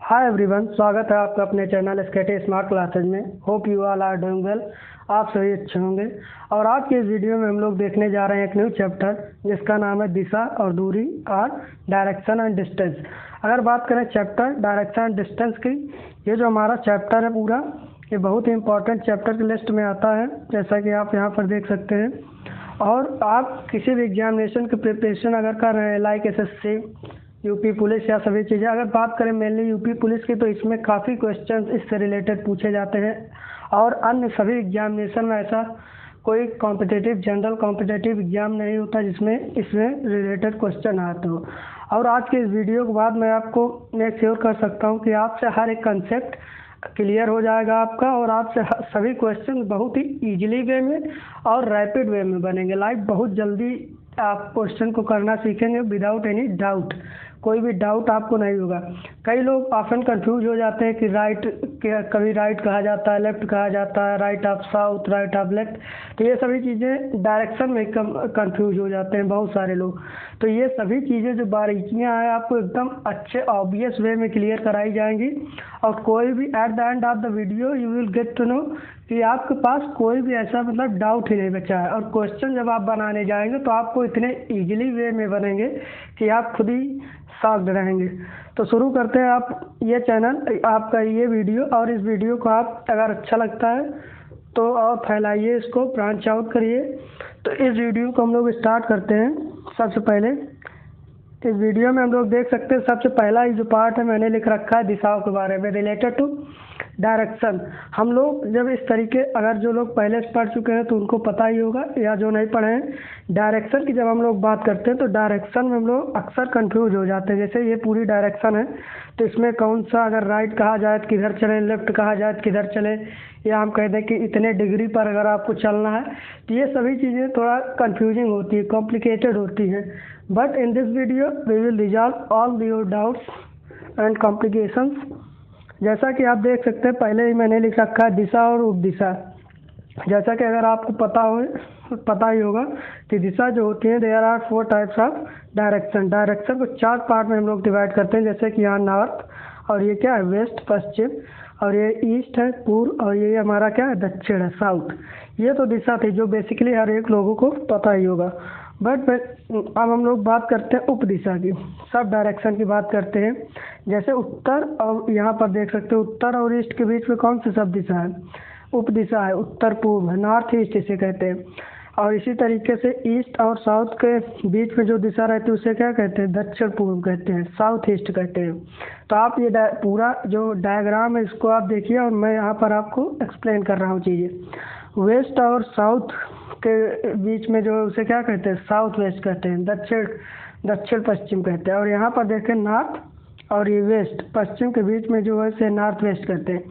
Hi everyone, स्वागत है आपका अपने चैनल एसकेटी स्मार्ट क्लासेज में। Hope you all are doing well. आप सभी अच्छे होंगे। और आज के इस वीडियो में हम लोग देखने जा रहे हैं एक न्यू चैप्टर जिसका नाम है दिशा और दूरी और डायरेक्शन एंड डिस्टेंस। अगर बात करें चैप्टर डायरेक्शन एंड डिस्टेंस की, ये जो हमारा चैप्टर है पूरा, ये बहुत ही इंपॉर्टेंट चैप्टर की लिस्ट में आता है, जैसा कि आप यहाँ पर देख सकते हैं। और आप किसी भी एग्जामिनेशन की प्रिपरेशन अगर कर रहे हैं, लाइक एसएससी, यूपी पुलिस या सभी चीज़ें, अगर बात करें मेनली यूपी पुलिस की, तो इसमें काफ़ी क्वेश्चंस इससे रिलेटेड पूछे जाते हैं। और अन्य सभी एग्जामिनेशन में ऐसा कोई कॉम्पिटिटिव जनरल कॉम्पिटिटिव एग्जाम नहीं होता जिसमें इसमें रिलेटेड क्वेश्चन आते हो। और आज के इस वीडियो के बाद मैं आपको मेक श्योर कर सकता हूँ कि आपसे हर एक कंसेप्ट क्लियर हो जाएगा आपका, और आपसे सभी क्वेश्चन बहुत ही ईजिली वे में और रैपिड वे में बनेंगे। लाइक बहुत जल्दी आप क्वेश्चन को करना सीखेंगे विदाउट एनी डाउट। कोई भी डाउट आपको नहीं होगा। कई लोग ऑफन कंफ्यूज हो जाते हैं कि राइट, कभी राइट कहा जाता है, लेफ्ट कहा जाता है, right of south, right of left. तो ये सभी चीज़ें डायरेक्शन में कंफ्यूज हो जाते हैं बहुत सारे लोग। तो ये सभी चीज़ें जो बारीकियां हैं आपको एकदम अच्छे ऑब्वियस वे में क्लियर कराई जाएंगी। और कोई भी at the end of the video you will get to know कि आपके पास कोई भी ऐसा डाउट ही नहीं बचा है। और क्वेश्चन जब आप बनाने जाएंगे तो आपको इतने इजीली वे में बनेंगे कि आप खुद ही शॉक्ड रहेंगे। तो शुरू करते हैं। आप ये चैनल, आपका ये वीडियो, और इस वीडियो को आप अगर अच्छा लगता है तो आप फैलाइए, इसको ब्रांच आउट करिए। तो इस वीडियो को हम लोग स्टार्ट करते हैं। सबसे पहले इस वीडियो में हम लोग देख सकते हैं, सबसे पहला ही जो पार्ट है मैंने लिख रखा है दिशाओं के बारे में, रिलेटेड टू डायरेक्शन। हम लोग जब इस तरीके, अगर जो लोग पहले से पढ़ चुके हैं तो उनको पता ही होगा, या जो नहीं पढ़े हैं, डायरेक्शन की जब हम लोग बात करते हैं तो डायरेक्शन में हम लोग अक्सर कंफ्यूज हो जाते हैं। जैसे ये पूरी डायरेक्शन है, तो इसमें कौन सा, अगर राइट कहा जाए तो किधर चले, लेफ्ट कहा जाए तो किधर चले, या हम कह दें कि इतने डिग्री पर अगर आपको चलना है, तो ये सभी चीज़ें थोड़ा कंफ्यूजिंग होती है, कॉम्प्लिकेटेड होती हैं। But in this video we will resolve all your doubts and complications. जैसा कि आप देख सकते हैं, पहले ही मैंने लिख रखा है दिशा और उपदिशा। जैसा कि अगर आपको पता ही होगा कि दिशा जो होती है, there are 4 types of direction. Direction को 4 पार्ट में हम लोग डिवाइड करते हैं। जैसे कि यहाँ नॉर्थ, और ये क्या है, वेस्ट पश्चिम, और ये ईस्ट है पूर्व, और ये हमारा क्या है, दक्षिण है, साउथ। ये तो दिशा थी जो बेसिकली हर एक लोगों को पता ही होगा। बट अब हम लोग बात करते हैं उपदिशा की, सब डायरेक्शन की बात करते हैं। जैसे उत्तर, और यहाँ पर देख सकते हैं उत्तर और ईस्ट के बीच में कौन सी सब दिशा है, उपदिशा है, उत्तर पूर्व है, नॉर्थ ईस्ट इसे कहते हैं। और इसी तरीके से ईस्ट और साउथ के बीच में जो दिशा रहती है उसे क्या कहते हैं, दक्षिण पूर्व कहते हैं, साउथ ईस्ट कहते हैं। तो आप ये पूरा जो डायग्राम है इसको आप देखिए, और मैं यहाँ पर आपको एक्सप्लेन कर रहा हूँ चीज़ें। वेस्ट और साउथ के बीच में जो उसे क्या कहते हैं, साउथ वेस्ट कहते हैं, दक्षिण पश्चिम कहते हैं। और यहाँ पर देखें नॉर्थ और ये वेस्ट पश्चिम के बीच में जो है इसे नॉर्थ वेस्ट कहते हैं।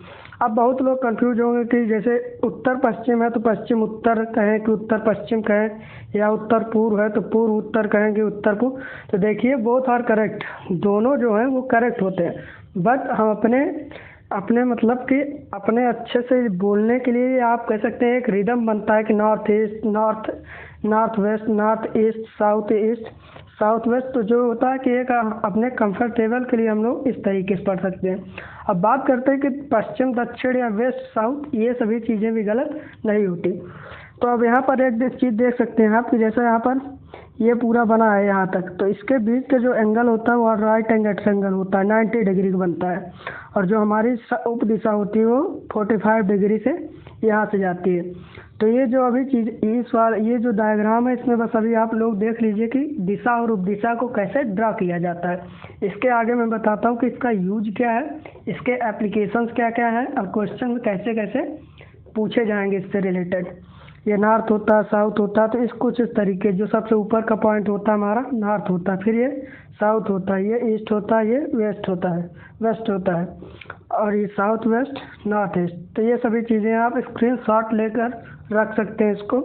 अब बहुत लोग कंफ्यूज होंगे कि जैसे उत्तर पश्चिम है तो पश्चिम उत्तर कहें कि उत्तर पश्चिम कहें, या उत्तर पूर्व है तो पूर्व उत्तर कहें कि उत्तर पूर्व। तो देखिए बोथ आर करेक्ट, दोनों जो हैं वो करेक्ट होते हैं। बट हम अपने मतलब कि अपने अच्छे से बोलने के लिए आप कह सकते हैं एक रिदम बनता है कि north east, north west, north east, south east, south west. तो जो होता है कि एक अपने कंफर्टेबल के लिए हम लोग इस तरीके से पढ़ सकते हैं। अब बात करते हैं कि पश्चिम दक्षिण या वेस्ट साउथ, ये सभी चीज़ें भी गलत नहीं होती। तो अब यहाँ पर एक चीज़ देख सकते हैं आप कि जैसे यहाँ पर ये पूरा बना है यहाँ तक, तो इसके बीच का जो एंगल होता है वो राइट एंगल होता है, 90 डिग्री का बनता है। और जो हमारी उप दिशा होती है वो 45 डिग्री से यहाँ से जाती है। तो ये जो अभी चीज़ ये जो डायग्राम है, इसमें बस अभी आप लोग देख लीजिए कि दिशा और उपदिशा को कैसे ड्रा किया जाता है। इसके आगे मैं बताता हूँ कि इसका यूज क्या है, इसके एप्लीकेशंस क्या क्या है, और क्वेश्चन कैसे कैसे पूछे जाएंगे इससे रिलेटेड। ये नॉर्थ होता है, साउथ होता है, तो इस कुछ इस तरीके, जो सबसे ऊपर का पॉइंट होता है हमारा नॉर्थ होता है, फिर ये साउथ होता है, ये ईस्ट होता है, ये वेस्ट होता है, और ये साउथ वेस्ट, नॉर्थ ईस्ट। तो ये सभी चीज़ें आप स्क्रीनशॉट लेकर रख सकते हैं इसको,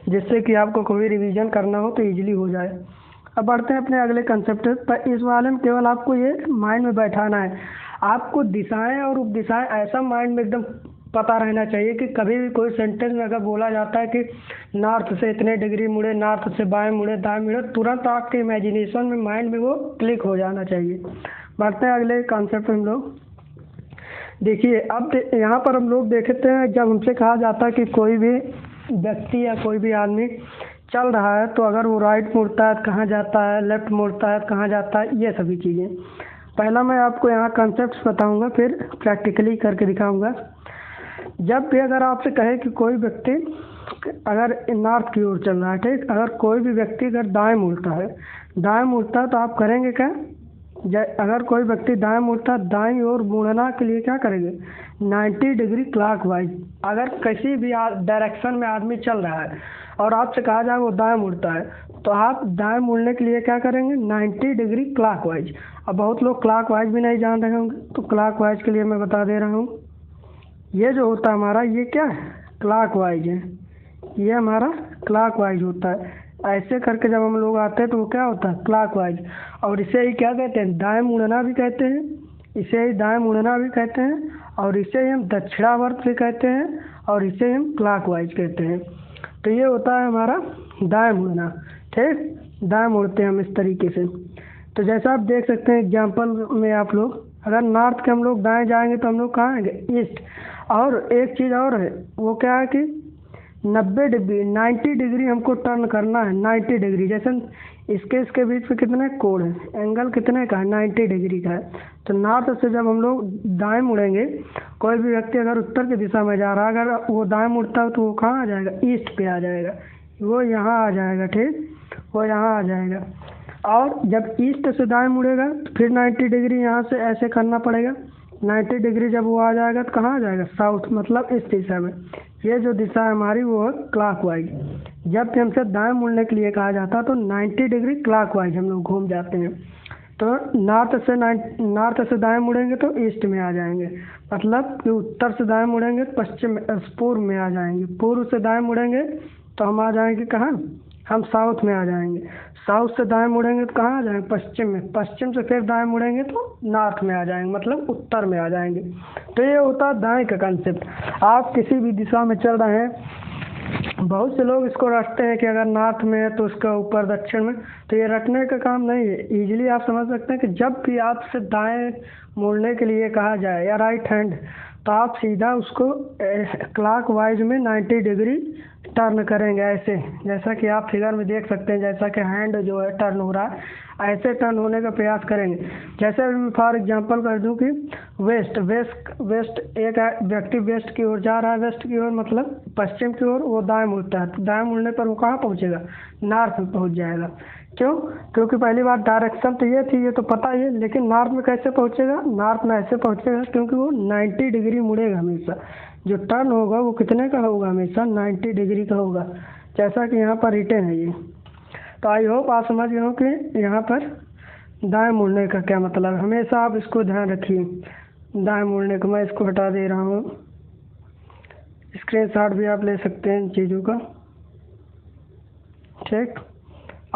जिससे कि आपको कोई रिवीजन करना हो तो ईजिली हो जाए। अब बढ़ते हैं अपने अगले कंसेप्ट पर। इस वाले में केवल आपको ये माइंड में बैठाना है, आपको दिशाएं और उपदिशाएं ऐसा माइंड में एकदम पता रहना चाहिए कि कभी भी कोई सेंटेंस में अगर बोला जाता है कि नॉर्थ से इतने डिग्री मुड़े, नॉर्थ से बाएं मुड़े, दाएं मुड़े, तुरंत आपके इमेजिनेशन में, माइंड में वो क्लिक हो जाना चाहिए। बढ़ते हैं अगले कॉन्सेप्ट हम लोग। देखिए अब यहाँ पर हम लोग देखते हैं, जब हमसे कहा जाता है कि कोई भी व्यक्ति या कोई भी आदमी चल रहा है तो अगर वो राइट मुड़ता है तो कहाँ जाता है, लेफ्ट मुड़ता है तो कहाँ जाता है, ये सभी चीज़ें। पहला मैं आपको यहाँ कॉन्सेप्ट्स बताऊंगा, फिर प्रैक्टिकली करके दिखाऊंगा। जब भी अगर आपसे कहे कि कोई व्यक्ति अगर नॉर्थ की ओर चल रहा है, ठीक, अगर कोई भी व्यक्ति अगर दाएं मुड़ता है तो आप करेंगे क्या? अगर कोई व्यक्ति दाएं मुड़ता है, दाईं ओर मुड़ना के लिए क्या करेंगे? 90 डिग्री क्लॉकवाइज। अगर किसी भी डायरेक्शन में आदमी चल रहा है और आपसे कहा जाए वो दाएं मुड़ता है, तो आप दाएं मुड़ने के लिए क्या करेंगे? 90 डिग्री क्लॉकवाइज। अब बहुत लोग क्लॉकवाइज भी नहीं जान रहे होंगे, तो क्लॉकवाइज के लिए मैं बता दे रहा हूँ। ये जो होता है हमारा, ये क्या है? क्लॉकवाइज है। ये हमारा क्लॉकवाइज होता है। ऐसे करके जब हम लोग आते हैं तो वो क्या होता है? क्लॉकवाइज। और इसे ही क्या कहते हैं? दाएं मुड़ना भी कहते हैं। इसे ही दाएं मुड़ना भी कहते हैं, और इसे ही हम दक्षिणावर्त भी कहते हैं, और इसे ही हम क्लॉकवाइज कहते हैं। तो ये होता है हमारा दाएं मुड़ना, ठीक। दाएं मुड़ते हैं हम इस तरीके से। तो जैसा आप देख सकते हैं एग्जाम्पल में, आप लोग अगर नॉर्थ के हम लोग दाएं जाएंगे तो हम लोग कहाँ आएंगे? ईस्ट। और एक चीज़ और है, वो क्या है कि 90 डिग्री हमको टर्न करना है। 90 डिग्री, जैसे इसके बीच में कितने कोण है, एंगल कितने का है? 90 डिग्री का है। तो नॉर्थ से जब हम लोग दाएं मुड़ेंगे, कोई भी व्यक्ति अगर उत्तर की दिशा में जा रहा है, अगर वो दाएं मुड़ता है तो वो कहाँ आ जाएगा? ईस्ट पे आ जाएगा। वो यहाँ आ जाएगा, ठीक, वो यहाँ आ जाएगा। और जब ईस्ट से दाएं मुड़ेगा तो फिर 90 डिग्री यहाँ से ऐसे करना पड़ेगा। 90 डिग्री जब वो आ जाएगा तो कहाँ आ जाएगा? साउथ, मतलब इस दिशा में। ये जो दिशा है हमारी वो है क्लॉकवाइज। जब भी हमसे दाएं मुड़ने के लिए कहा जाता है तो 90 डिग्री क्लॉकवाइज हम लोग घूम जाते हैं। तो नॉर्थ से दाएं मुड़ेंगे तो ईस्ट में आ जाएंगे, मतलब कि उत्तर से दाएं मुड़ेंगे तो पूर्व में आ जाएंगे। पूर्व से दाएं मुड़ेंगे तो हम आ जाएंगे कहाँ? हम साउथ में आ जाएंगे। साउथ से दाएं मुड़ेंगे तो कहाँ आ जाएंगे? पश्चिम में। पश्चिम से फिर दाएं मुड़ेंगे तो नॉर्थ में आ जाएंगे, मतलब उत्तर में आ जाएंगे। तो ये होता है दाएं का कंसेप्ट। आप किसी भी दिशा में चल रहे हैं, बहुत से लोग इसको रटते हैं कि अगर नॉर्थ में है तो उसका ऊपर दक्षिण में, तो ये रटने का काम नहीं है। इजीली आप समझ सकते हैं कि जब भी आपसे दाएं मुड़ने के लिए कहा जाए या राइट हैंड, तो आप सीधा उसको क्लॉकवाइज में 90 डिग्री टर्न करेंगे, ऐसे जैसा कि आप फिगर में देख सकते हैं। जैसा कि हैंड जो है टर्न हो रहा है, ऐसे टर्न होने का प्रयास करेंगे। जैसे मैं फॉर एग्जांपल कर दूं कि वेस्ट एक व्यक्ति वेस्ट की ओर जा रहा है, वेस्ट की ओर मतलब पश्चिम की ओर, वो दाएं मुड़ता है। तो दाएं मुड़ने पर वो कहाँ पहुँचेगा? नॉर्थ में पहुँच जाएगा। क्यों? क्योंकि पहली बार डायरेक्शन तो ये थी, ये तो पता ही है, लेकिन नॉर्थ में कैसे पहुँचेगा? नॉर्थ में ऐसे पहुँचेगा क्योंकि वो 90 डिग्री मुड़ेगा हमेशा। जो टर्न होगा वो कितने का होगा? हमेशा 90 डिग्री का होगा, जैसा कि यहाँ पर रिटर्न है ये। तो आई होप आप समझ गए हो कि यहाँ पर दाएं मुड़ने का क्या मतलब है। हमेशा आप इसको ध्यान रखिए, दाएं मुड़ने का। मैं इसको हटा दे रहा हूँ, स्क्रीनशॉट भी आप ले सकते हैं इन चीज़ों का, ठीक।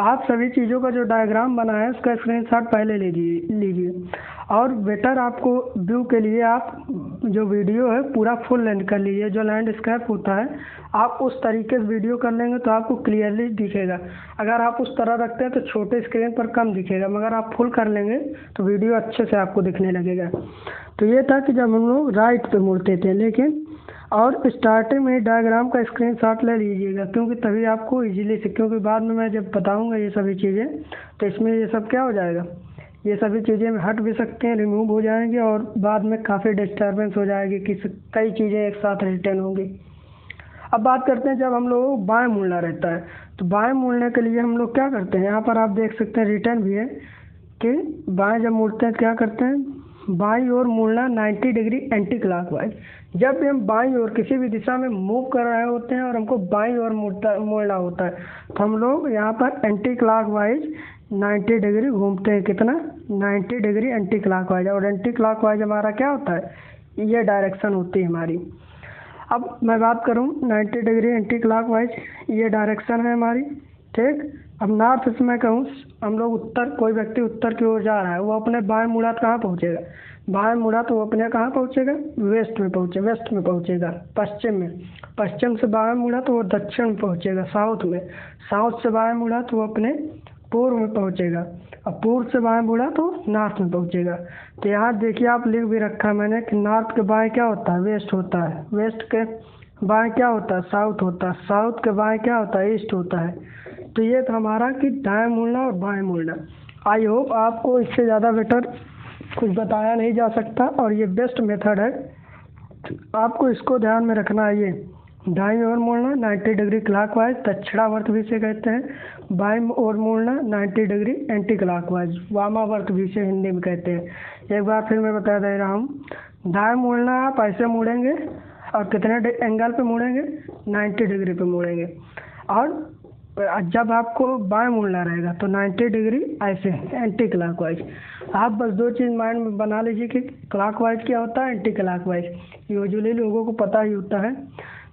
आप सभी चीज़ों का जो डायग्राम बना है उसका स्क्रीनशॉट पहले लीजिए। और बेटर आपको व्यू के लिए आप जो वीडियो है पूरा फुल लेंथ कर लीजिए। जो लैंडस्केप होता है आप उस तरीके से वीडियो कर लेंगे तो आपको क्लियरली दिखेगा। अगर आप उस तरह रखते हैं तो छोटे स्क्रीन पर कम दिखेगा, मगर आप फुल कर लेंगे तो वीडियो अच्छे से आपको दिखने लगेगा। तो ये था कि जब हम लोग राइट पे मुड़ते थे, लेकिन और स्टार्टिंग में डायग्राम का स्क्रीनशॉट ले लीजिएगा, क्योंकि तभी आपको इजीली से, क्योंकि बाद में मैं जब बताऊंगा ये सभी चीज़ें तो इसमें ये सब क्या हो जाएगा, ये सभी चीज़ें हट भी सकते हैं, रिमूव हो जाएंगे, और बाद में काफ़ी डिस्टर्बेंस हो जाएगी कि कई चीज़ें एक साथ रिटर्न होंगी। अब बात करते हैं जब हम लोगों को बाएं मुड़ना रहता है, तो बाएं मुड़ने के लिए हम लोग क्या करते हैं, यहाँ पर आप देख सकते हैं रिटर्न भी है कि बाएं जब मुड़ते हैं क्या करते हैं, बाईं ओर मुड़ना 90 डिग्री एंटी क्लॉकवाइज। जब भी हम बाईं ओर किसी भी दिशा में मूव कर रहे होते हैं और हमको बाईं ओर मुड़ना होता है, तो हम लोग यहाँ पर एंटी क्लॉकवाइज 90 डिग्री घूमते हैं। कितना? 90 डिग्री एंटी क्लॉकवाइज। और एंटी क्लॉकवाइज हमारा क्या होता है? ये डायरेक्शन होती है हमारी। अब मैं बात करूँ 90 डिग्री एंटी क्लॉकवाइज, ये डायरेक्शन है हमारी, ठीक। अब नॉर्थ से मैं कहूँ, हम लोग उत्तर, कोई व्यक्ति उत्तर की ओर जा रहा है, वो अपने बाएं मुड़ा तो कहाँ पहुँचेगा? बाएं मुड़ा तो वो अपने कहाँ पहुँचेगा? वेस्ट में पहुँचेगा, पश्चिम में। पश्चिम से बाएं मुड़ा तो वो दक्षिण में पहुँचेगा, साउथ में। साउथ से बाएं मुड़ा तो वो अपने पूर्व में पहुँचेगा, और पूर्व से बाएं मुड़ा तो नॉर्थ में पहुँचेगा। तो यहाँ देखिए आप लिख भी रखा है मैंने कि नॉर्थ के बाएं क्या होता है, वेस्ट होता है, वेस्ट के बाएं क्या होता है, साउथ होता है, साउथ के बाएं क्या होता है, ईस्ट होता है। तो ये था हमारा कि दाएं मुड़ना और बाएं मुड़ना। आई होप आपको इससे ज़्यादा बेटर कुछ बताया नहीं जा सकता, और ये बेस्ट मेथड है। आपको इसको ध्यान में रखना है। ये दाईं ओर मुड़ना 90 डिग्री क्लॉकवाइज दक्षिणावर्त भी से कहते हैं, बाईं ओर मुड़ना 90 डिग्री एंटी क्लॉकवाइज वामावर्त भी से हिंदी में कहते हैं। एक बार फिर मैं बता दे रहा हूँ, दाएं मुड़ना आप ऐसे मुड़ेंगे और कितने एंगल पे मुड़ेंगे, 90 डिग्री पे मुड़ेंगे, और जब आपको बाएं मुड़ना रहेगा तो 90 डिग्री ऐसे एंटी क्लॉकवाइज। आप बस दो चीज़ माइंड में बना लीजिए कि क्लॉकवाइज क्या होता है, एंटी क्लॉकवाइज, यूजुअली लोगों को पता ही होता है।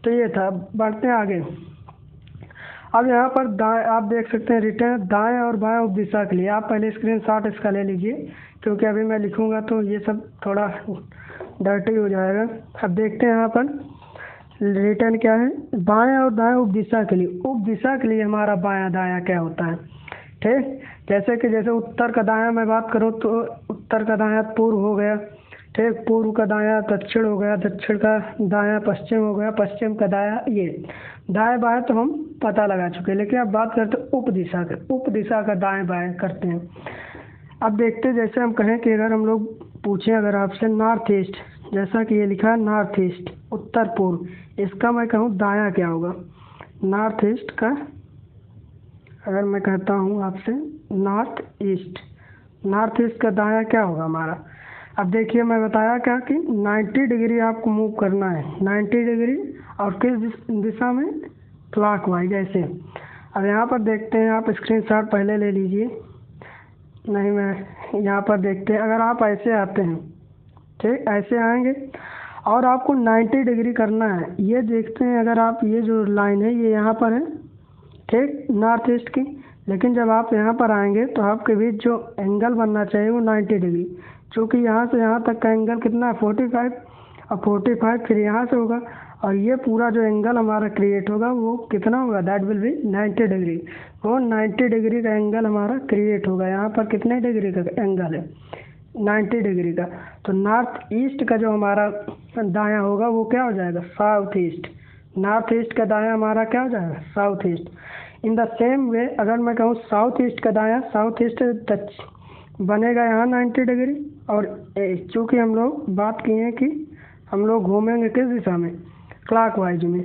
तो ये था, बढ़ते हैं आगे। अब यहाँ पर दाएं आप देख सकते हैं रिटर्न दाएं और बाएं उप दिशा के लिए। आप पहले स्क्रीनशॉट इसका ले लीजिए, क्योंकि अभी मैं लिखूंगा तो ये सब थोड़ा डर्टी हो जाएगा। अब देखते हैं यहाँ पर रिटर्न क्या है, बाएं और दाएं उप दिशा के लिए। उप दिशा के लिए हमारा बायां दायां क्या होता है, ठीक। जैसे उत्तर का दायां मैं बात करूँ तो उत्तर का दायां पूर्व हो गया, ठीक। पूर्व का दायां दक्षिण हो गया, दक्षिण का दायां पश्चिम हो गया, पश्चिम का दायां ये। दाएं बाएं तो हम पता लगा चुके हैं, लेकिन अब बात करते हैं उप दिशा के। उप दिशा का दाएं बाएं करते हैं। अब देखते हैं, जैसे हम कहें कि अगर हम लोग पूछें अगर आपसे नॉर्थ ईस्ट, जैसा कि ये लिखा है नॉर्थ ईस्ट उत्तर पूर्व, इसका मैं कहूँ दायां क्या होगा, नॉर्थ ईस्ट का अगर मैं कहता हूँ आपसे नॉर्थ ईस्ट का दायां क्या होगा हमारा। अब देखिए मैं बताया क्या कि 90 डिग्री आपको मूव करना है, 90 डिग्री, और किस दिशा में, क्लॉकवाइज ऐसे। अब यहाँ पर देखते हैं, आप स्क्रीनशॉट पहले ले लीजिए, नहीं मैं यहाँ पर देखते हैं, अगर आप ऐसे आते हैं, ठीक, ऐसे आएंगे और आपको 90 डिग्री करना है। ये देखते हैं, अगर आप ये जो लाइन है ये यहाँ पर है, ठीक, नॉर्थ ईस्ट की, लेकिन जब आप यहाँ पर आएंगे तो आपके बीच जो एंगल बनना चाहिए वो 90 डिग्री, क्योंकि यहाँ से यहाँ तक का एंगल कितना है 45, और 45 फिर यहाँ से होगा, और ये पूरा जो एंगल हमारा क्रिएट होगा वो कितना होगा, दैट विल बी 90 डिग्री। वो 90 डिग्री का एंगल हमारा क्रिएट होगा। यहाँ पर कितने डिग्री का एंगल है, 90 डिग्री का। तो नॉर्थ ईस्ट का जो हमारा दायां होगा वो क्या हो जाएगा, साउथ ईस्ट। नॉर्थ ईस्ट का दायां हमारा क्या हो जाएगा, south east. In the same way अगर मैं कहूँ साउथ ईस्ट का दायां, साउथ ईस्ट बनेगा यहाँ 90 डिग्री, और चूँकि हम लोग बात किए हैं कि हम लोग घूमेंगे किस दिशा में, क्लॉकवाइज में,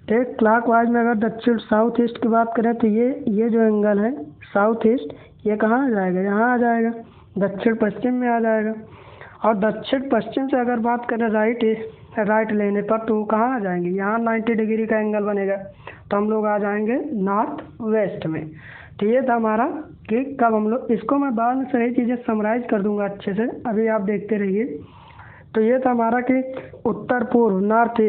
ठीक। क्लॉकवाइज में अगर दक्षिण साउथ ईस्ट की बात करें तो ये जो एंगल है साउथ ईस्ट, ये कहाँ आ जाएगा, यहाँ आ जाएगा, दक्षिण पश्चिम में आ जाएगा। और दक्षिण पश्चिम से अगर बात करें राइट लेने पर तो कहाँ आ जाएंगे, यहाँ 90 डिग्री का एंगल बनेगा, तो हम लोग आ जाएंगे नॉर्थ वेस्ट में। तो ये था हमारा कि कब हम लोग, इसको मैं बाद में सही चीज़ें समराइज कर दूंगा अच्छे से, अभी आप देखते रहिए। तो ये था हमारा कि उत्तर पूर्व नॉर्थ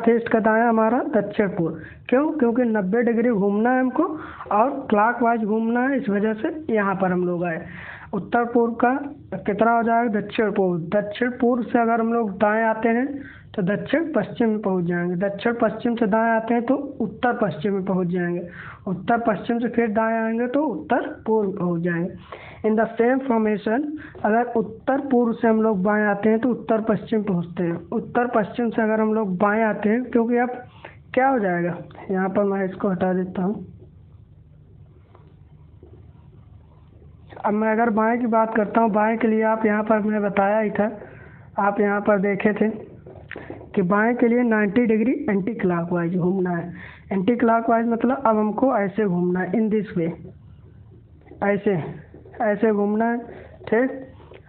ईस्ट का दायां हमारा दक्षिण पूर्व। क्यों, क्योंकि 90 डिग्री घूमना है हमको और क्लॉकवाइज घूमना है, इस वजह से यहाँ पर हम लोग आए। उत्तर पूर्व का कितना हो जाएगा, दक्षिण पूर्व से अगर हम लोग दाएं आते हैं तो दक्षिण पश्चिम में पहुंच जाएंगे, दक्षिण पश्चिम से दाएं आते हैं तो उत्तर पश्चिम में पहुंच जाएंगे, उत्तर पश्चिम से फिर दाएं आएंगे तो उत्तर पूर्व पहुंच जाएंगे। इन द सेम फॉर्मेशन अगर उत्तर पूर्व से हम लोग बाएं आते हैं तो उत्तर पश्चिम पहुंचते हैं, उत्तर पश्चिम से अगर हम लोग बाएं आते हैं, क्योंकि अब क्या हो जाएगा, यहाँ पर मैं इसको हटा देता हूँ। अब मैं अगर बाएं की बात करता हूँ, बाएं के लिए आप यहाँ पर मैं बताया ही था, आप यहाँ पर देखे थे कि बाएं के लिए 90 डिग्री एंटी क्लॉकवाइज घूमना है। एंटी क्लॉकवाइज मतलब अब हमको ऐसे घूमना है, इन दिस वे, ऐसे घूमना है, ठीक।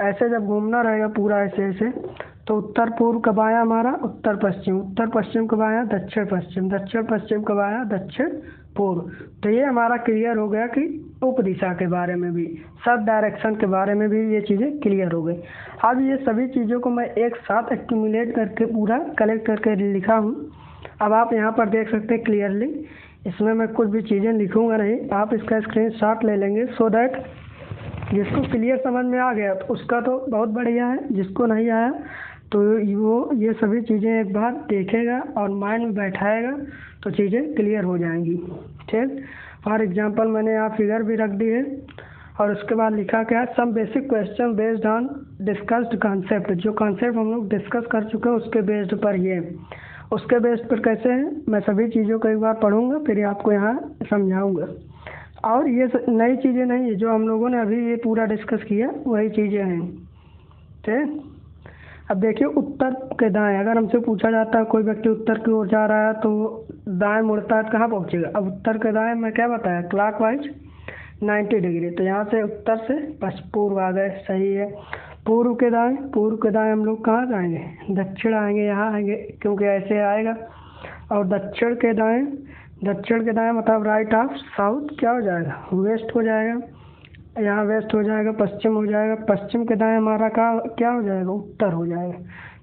ऐसे जब घूमना रहेगा पूरा ऐसे तो उत्तर पूर्व का बायां हमारा उत्तर पश्चिम का बायां दक्षिण पश्चिम का बायां दक्षिण पूर्व। तो ये हमारा क्लियर हो गया कि उप दिशा के बारे में भी, सब डायरेक्शन के बारे में भी ये चीज़ें क्लियर हो गई। अब ये सभी चीज़ों को मैं एक साथ एक्यूमुलेट करके पूरा कलेक्ट करके लिखा हूँ। अब आप यहाँ पर देख सकते हैं क्लियरली, इसमें मैं कुछ भी चीज़ें लिखूँगा नहीं, आप इसका स्क्रीनशॉट ले लेंगे, सो दैट जिसको क्लियर समझ में आ गया तो उसका तो बहुत बढ़िया है, जिसको नहीं आया तो वो ये सभी चीज़ें एक बार देखेगा और माइंड में बैठाएगा तो चीज़ें क्लियर हो जाएंगी, ठीक। फॉर एग्जांपल मैंने यहाँ फिगर भी रख दी है और उसके बाद लिखा क्या है, some basic question based on discussed concept. जो कॉन्सेप्ट हम लोग डिस्कस कर चुके हैं उसके बेस्ड पर ये, उसके बेस्ड पर कैसे हैं, मैं सभी चीज़ों को एक बार पढ़ूंगा फिर आपको यहाँ समझाऊंगा। और ये नई चीज़ें नहीं है, जो हम लोगों ने अभी ये पूरा डिस्कस किया वही चीज़ें हैं। ठीक, अब देखिए उत्तर के दाएं, अगर हमसे पूछा जाता है कोई व्यक्ति उत्तर की ओर जा रहा है तो दाएं मुड़ता है तो कहाँ पहुँचेगा। अब उत्तर के दाएं मैं क्या बताया, क्लॉकवाइज 90 डिग्री। तो यहाँ से उत्तर से बस पूर्व आ गए, सही है। पूर्व के दाएं हम लोग कहाँ जाएंगे, दक्षिण आएंगे, यहाँ आएंगे क्योंकि ऐसे आएगा। और दक्षिण के दाएं मतलब राइट ऑफ साउथ क्या हो जाएगा, वेस्ट हो जाएगा। यहाँ वेस्ट हो जाएगा, पश्चिम हो जाएगा। पश्चिम के दाएं हमारा क्या हो जाएगा, उत्तर हो जाएगा।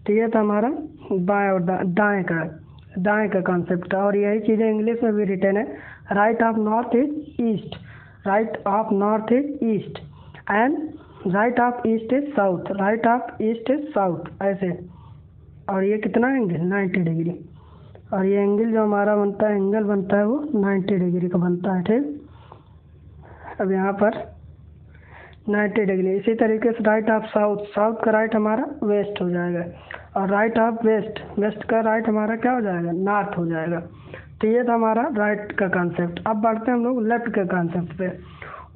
तो ये था हमारा बाएं और दाएं का कॉन्सेप्ट था। और यही चीज़ें इंग्लिश में भी रिटर्न है, right of north is east, right of north is east and right of east is south, right of east is south, ऐसे। और ये कितना एंगल, 90 डिग्री। और ये एंगल जो हमारा बनता है, एंगल बनता है वो 90 डिग्री का बनता है। ठीक, अब यहाँ पर 90 डिग्री। इसी तरीके से राइट ऑफ साउथ का राइट हमारा वेस्ट हो जाएगा और राइट ऑफ वेस्ट का राइट हमारा क्या हो जाएगा, नॉर्थ हो जाएगा। तो ये था हमारा राइट का कॉन्सेप्ट। अब बढ़ते हैं हम लोग लेफ्ट के कॉन्सेप्ट पे।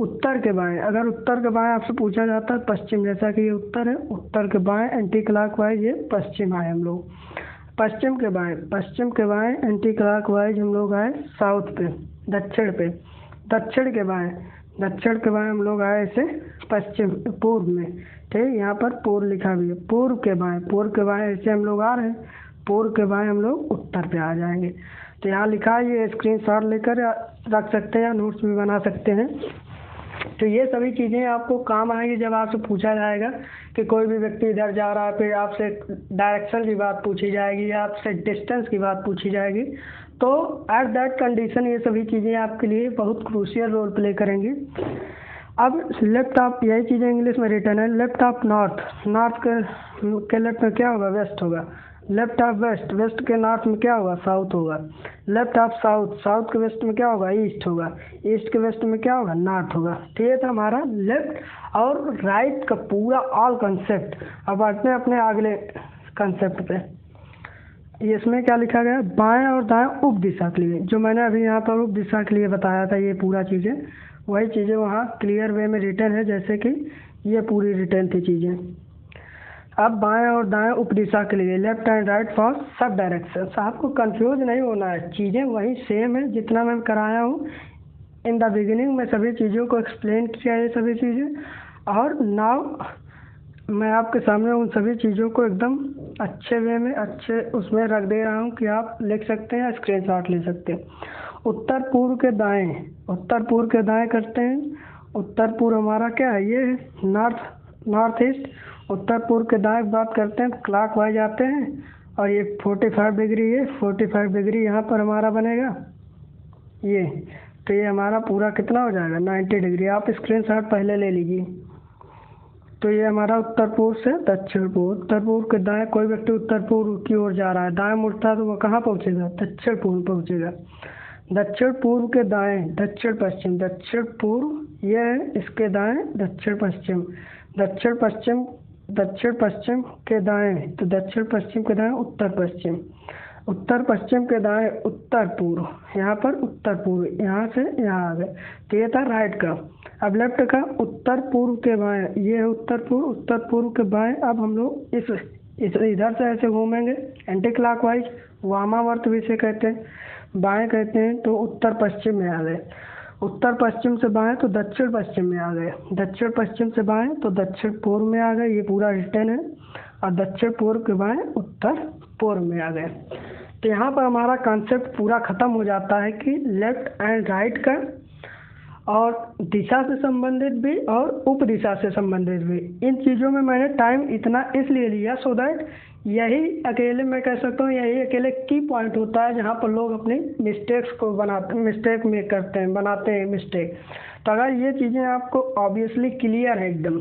उत्तर के बाएं, अगर उत्तर के बाएं आपसे पूछा जाता है पश्चिम, जैसा कि ये उत्तर है, उत्तर के बाएं एंटी क्लॉकवाइज ये पश्चिम आए हम लोग। पश्चिम के बाएं एंटी क्लॉकवाइज हम लोग आए साउथ पे, दक्षिण पे। दक्षिण के बाएं हम लोग आए ऐसे पश्चिम पूर्व में। ठीक, यहाँ पर पूर्व लिखा भी है। पूर्व के बाएं ऐसे हम लोग आ रहे हैं, पूर्व के बाएं हम लोग उत्तर पे आ जाएंगे। तो यहाँ लिखा है, ये स्क्रीनशॉट लेकर रख सकते हैं या नोट्स भी बना सकते हैं। तो ये सभी चीज़ें आपको काम आएंगी जब आपसे पूछा जाएगा कि कोई भी व्यक्ति इधर जा रहा है, फिर आपसे डायरेक्शन की बात पूछी जाएगी या आपसे डिस्टेंस की बात पूछी जाएगी। तो एट दैट कंडीशन ये सभी चीज़ें आपके लिए बहुत क्रूशियल रोल प्ले करेंगी। अब लेफ्ट ऑफ, यही चीज़ें इंग्लिश में रिटर्न है, लेफ्ट ऑफ नॉर्थ के लेफ्ट में क्या होगा, वेस्ट होगा। लेफ्ट ऑफ वेस्ट के नॉर्थ में क्या होगा, साउथ होगा। लेफ्ट ऑफ साउथ के वेस्ट में क्या होगा, ईस्ट होगा। ईस्ट के वेस्ट में क्या होगा, नॉर्थ होगा। तो ये था हमारा लेफ्ट और राइट का पूरा ऑल कंसेप्ट। अब बढ़ते हैं अपने अगले कंसेप्ट पे। इसमें क्या लिखा गया, बाएं और दाएं उप दिशा के लिए। जो मैंने अभी यहाँ पर उप दिशा के लिए बताया था, ये पूरा चीज़ें वही चीज़ें वहाँ क्लियर वे में रिटर्न है, जैसे कि ये पूरी रिटर्न थी चीज़ें। अब बाएं और दाएं उप दिशा के लिए, left and right for sub direction. आपको कंफ्यूज नहीं होना है, चीज़ें वही सेम है जितना मैं कराया हूँ। इन द बिगिनिंग में सभी चीज़ों को एक्सप्लेन किया ये सभी चीज़ें, और नाउ मैं आपके सामने उन सभी चीज़ों को एकदम अच्छे वे में अच्छे उसमें रख दे रहा हूँ कि आप लिख सकते हैं या स्क्रीनशॉट ले सकते हैं। उत्तर पूर्व के दाएं करते हैं। उत्तर पूर्व हमारा क्या है, ये नॉर्थ ईस्ट। उत्तर पूर्व के दाएं बात करते हैं, क्लॉकवाइज आते हैं और ये 45 डिग्री, ये 45 डिग्री यहाँ पर हमारा बनेगा ये। तो ये हमारा पूरा कितना हो जाएगा, 90 डिग्री। आप स्क्रीनशॉट पहले ले लीजिए। तो ये हमारा उत्तर पूर्व से दक्षिण पूर्व। उत्तर पूर्व के दाएं, कोई व्यक्ति उत्तर पूर्व की ओर जा रहा है, दाएं मुड़ता है तो वो कहाँ पहुँचेगा, दक्षिण पूर्व पहुँचेगा। दक्षिण पूर्व के दाएं दक्षिण पश्चिम, दक्षिण पूर्व ये है, इसके दाएं दक्षिण पश्चिम। दक्षिण पश्चिम के दाएं, तो दक्षिण पश्चिम के दाएं उत्तर पश्चिम। उत्तर पश्चिम के दाएं उत्तर पूर्व, यहाँ पर उत्तर पूर्व, यहाँ से यहाँ आ गए। तो ये था राइट का। अब लेफ्ट का, उत्तर पूर्व के बाएं, ये है उत्तर पूर्व के बाएं। अब हम लोग इस इधर से ऐसे घूमेंगे एंटी क्लॉकवाइज, वामावर्त भी इसे कहते हैं, बाएं कहते हैं। तो उत्तर पश्चिम में आ गए। उत्तर पश्चिम से बाएं तो दक्षिण पश्चिम में आ गए। दक्षिण पश्चिम से बाएं तो दक्षिण पूर्व में आ गए। ये पूरा रिटर्न है। और दक्षिण पूर्व के बाएं उत्तर पूर्व में आ गए। तो यहाँ पर हमारा कॉन्सेप्ट पूरा खत्म हो जाता है कि लेफ्ट एंड राइट का, और दिशा से संबंधित भी और उप दिशा से संबंधित भी। इन चीज़ों में मैंने टाइम इतना इसलिए लिया सो दैट यही अकेले, मैं कह सकता हूँ यही अकेले की पॉइंट होता है जहाँ पर लोग अपनी मिस्टेक्स को बनाते हैं मिस्टेक। तो अगर ये चीज़ें आपको ऑब्वियसली क्लियर है एकदम,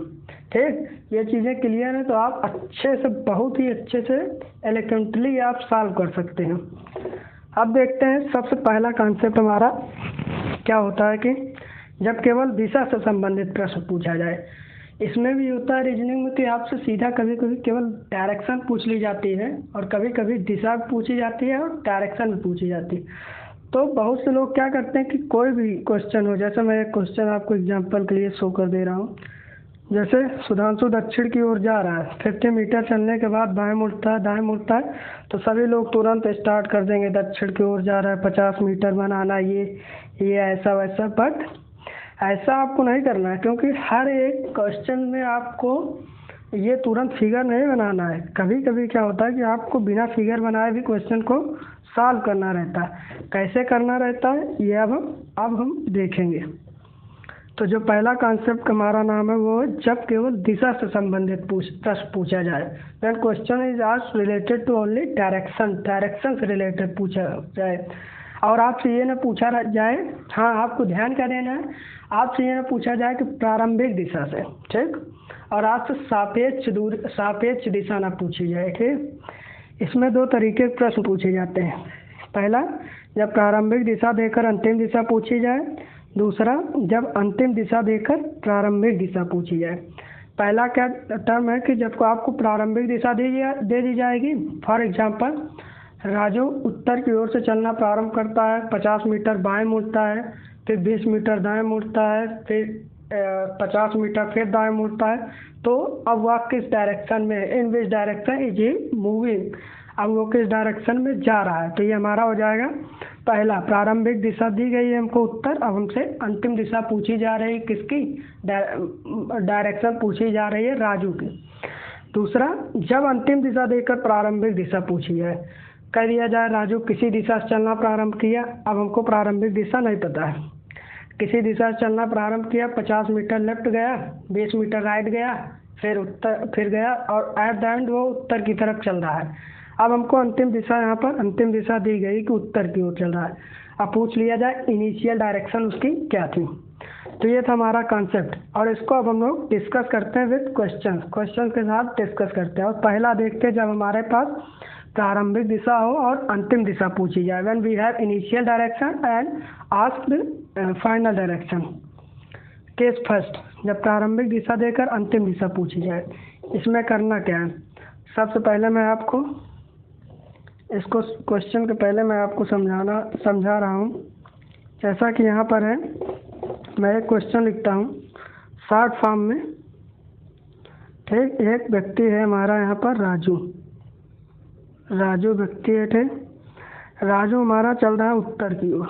ठीक, ये चीज़ें क्लियर है तो आप अच्छे से, बहुत ही अच्छे से एलिगेंटली आप सॉल्व कर सकते हैं। अब देखते हैं सबसे पहला कॉन्सेप्ट हमारा क्या होता है कि जब केवल दिशा से संबंधित प्रश्न पूछा जाए। इसमें भी होता है रीजनिंग में कि आपसे सीधा कभी कभी केवल डायरेक्शन पूछ ली जाती है और कभी कभी दिशा पूछी जाती है और डायरेक्शन भी पूछी जाती है। तो बहुत से लोग क्या करते हैं कि कोई भी क्वेश्चन हो, जैसे मैं एक क्वेश्चन आपको एग्जांपल के लिए शो कर दे रहा हूँ। जैसे सुधांशु दक्षिण की ओर जा रहा है, 50 मीटर चलने के बाद बाएं मुड़ता है, दाएं मुड़ता है, तो सभी लोग तुरंत स्टार्ट कर देंगे दक्षिण की ओर जा रहा है, 50 मीटर बनाना, ये ऐसा वैसा। बट ऐसा आपको नहीं करना है, क्योंकि हर एक क्वेश्चन में आपको ये तुरंत फिगर नहीं बनाना है। कभी कभी क्या होता है कि आपको बिना फिगर बनाए भी क्वेश्चन को सॉल्व करना रहता है। कैसे करना रहता है ये अब हम देखेंगे। तो जो पहला कॉन्सेप्ट हमारा नाम है वो जब केवल दिशा से संबंधित प्रश्न पूछा जाए। When question is asked related to only direction से रिलेटेड पूछा जाए और आपसे ये ना पूछा जाए, हाँ आपको ध्यान क्या देना है, आपसे ये ना पूछा जाए कि प्रारंभिक दिशा से, ठीक, और आपसे सापेक्ष दिशा ना पूछी जाए, ठीक। इसमें दो तरीके के प्रश्न पूछे जाते हैं। पहला, जब प्रारंभिक दिशा देकर अंतिम दिशा पूछी जाए। दूसरा, जब अंतिम दिशा देकर प्रारंभिक दिशा पूछी जाए। पहला क्या टर्म है कि जब आपको प्रारंभिक दिशा दे दी जाएगी। फॉर एग्जाम्पल, राजू उत्तर की ओर से चलना प्रारंभ करता है, 50 मीटर बाएं मुड़ता है, फिर 20 मीटर दाएं मुड़ता है, फिर 50 मीटर फिर दाएं मुड़ता है। तो अब वह किस डायरेक्शन में, in which direction is he moving, अब वो किस डायरेक्शन में जा रहा है। तो ये हमारा हो जाएगा पहला, प्रारंभिक दिशा दी गई है हमको उत्तर, अब हमसे अंतिम दिशा पूछी जा रही है, किसकी, डायरेक्शन पूछी जा रही है राजू की। दूसरा, जब अंतिम दिशा देकर प्रारंभिक दिशा पूछी है, कह दिया जाए राजू किसी दिशा से चलना प्रारंभ किया, अब हमको प्रारंभिक दिशा नहीं पता है, किसी दिशा से चलना प्रारंभ किया, 50 मीटर लेफ्ट गया, 20 मीटर राइट गया, फिर गया और एट द एंड वो उत्तर की तरफ चल रहा है। अब हमको अंतिम दिशा, यहाँ पर अंतिम दिशा दी गई कि उत्तर की ओर चल रहा है। अब पूछ लिया जाए इनिशियल डायरेक्शन उसकी क्या थी। तो ये था हमारा कॉन्सेप्ट और इसको अब हम लोग डिस्कस करते हैं विद क्वेश्चन के साथ डिस्कस करते हैं। और पहला देखते हैं, जब हमारे पास प्रारंभिक दिशा हो और अंतिम दिशा पूछी जाए, when we have initial direction and asked final direction. Case first, जब प्रारंभिक दिशा देकर अंतिम दिशा पूछी जाए, इसमें करना क्या है। सबसे पहले मैं आपको इसको क्वेश्चन के पहले मैं आपको समझा रहा हूँ। जैसा कि यहाँ पर है, मैं एक क्वेश्चन लिखता हूँ शॉर्ट फॉर्म में, ठीक। एक व्यक्ति है हमारा यहाँ पर राजू व्यक्ति है, ठीक। राजू हमारा चल रहा है उत्तर की ओर,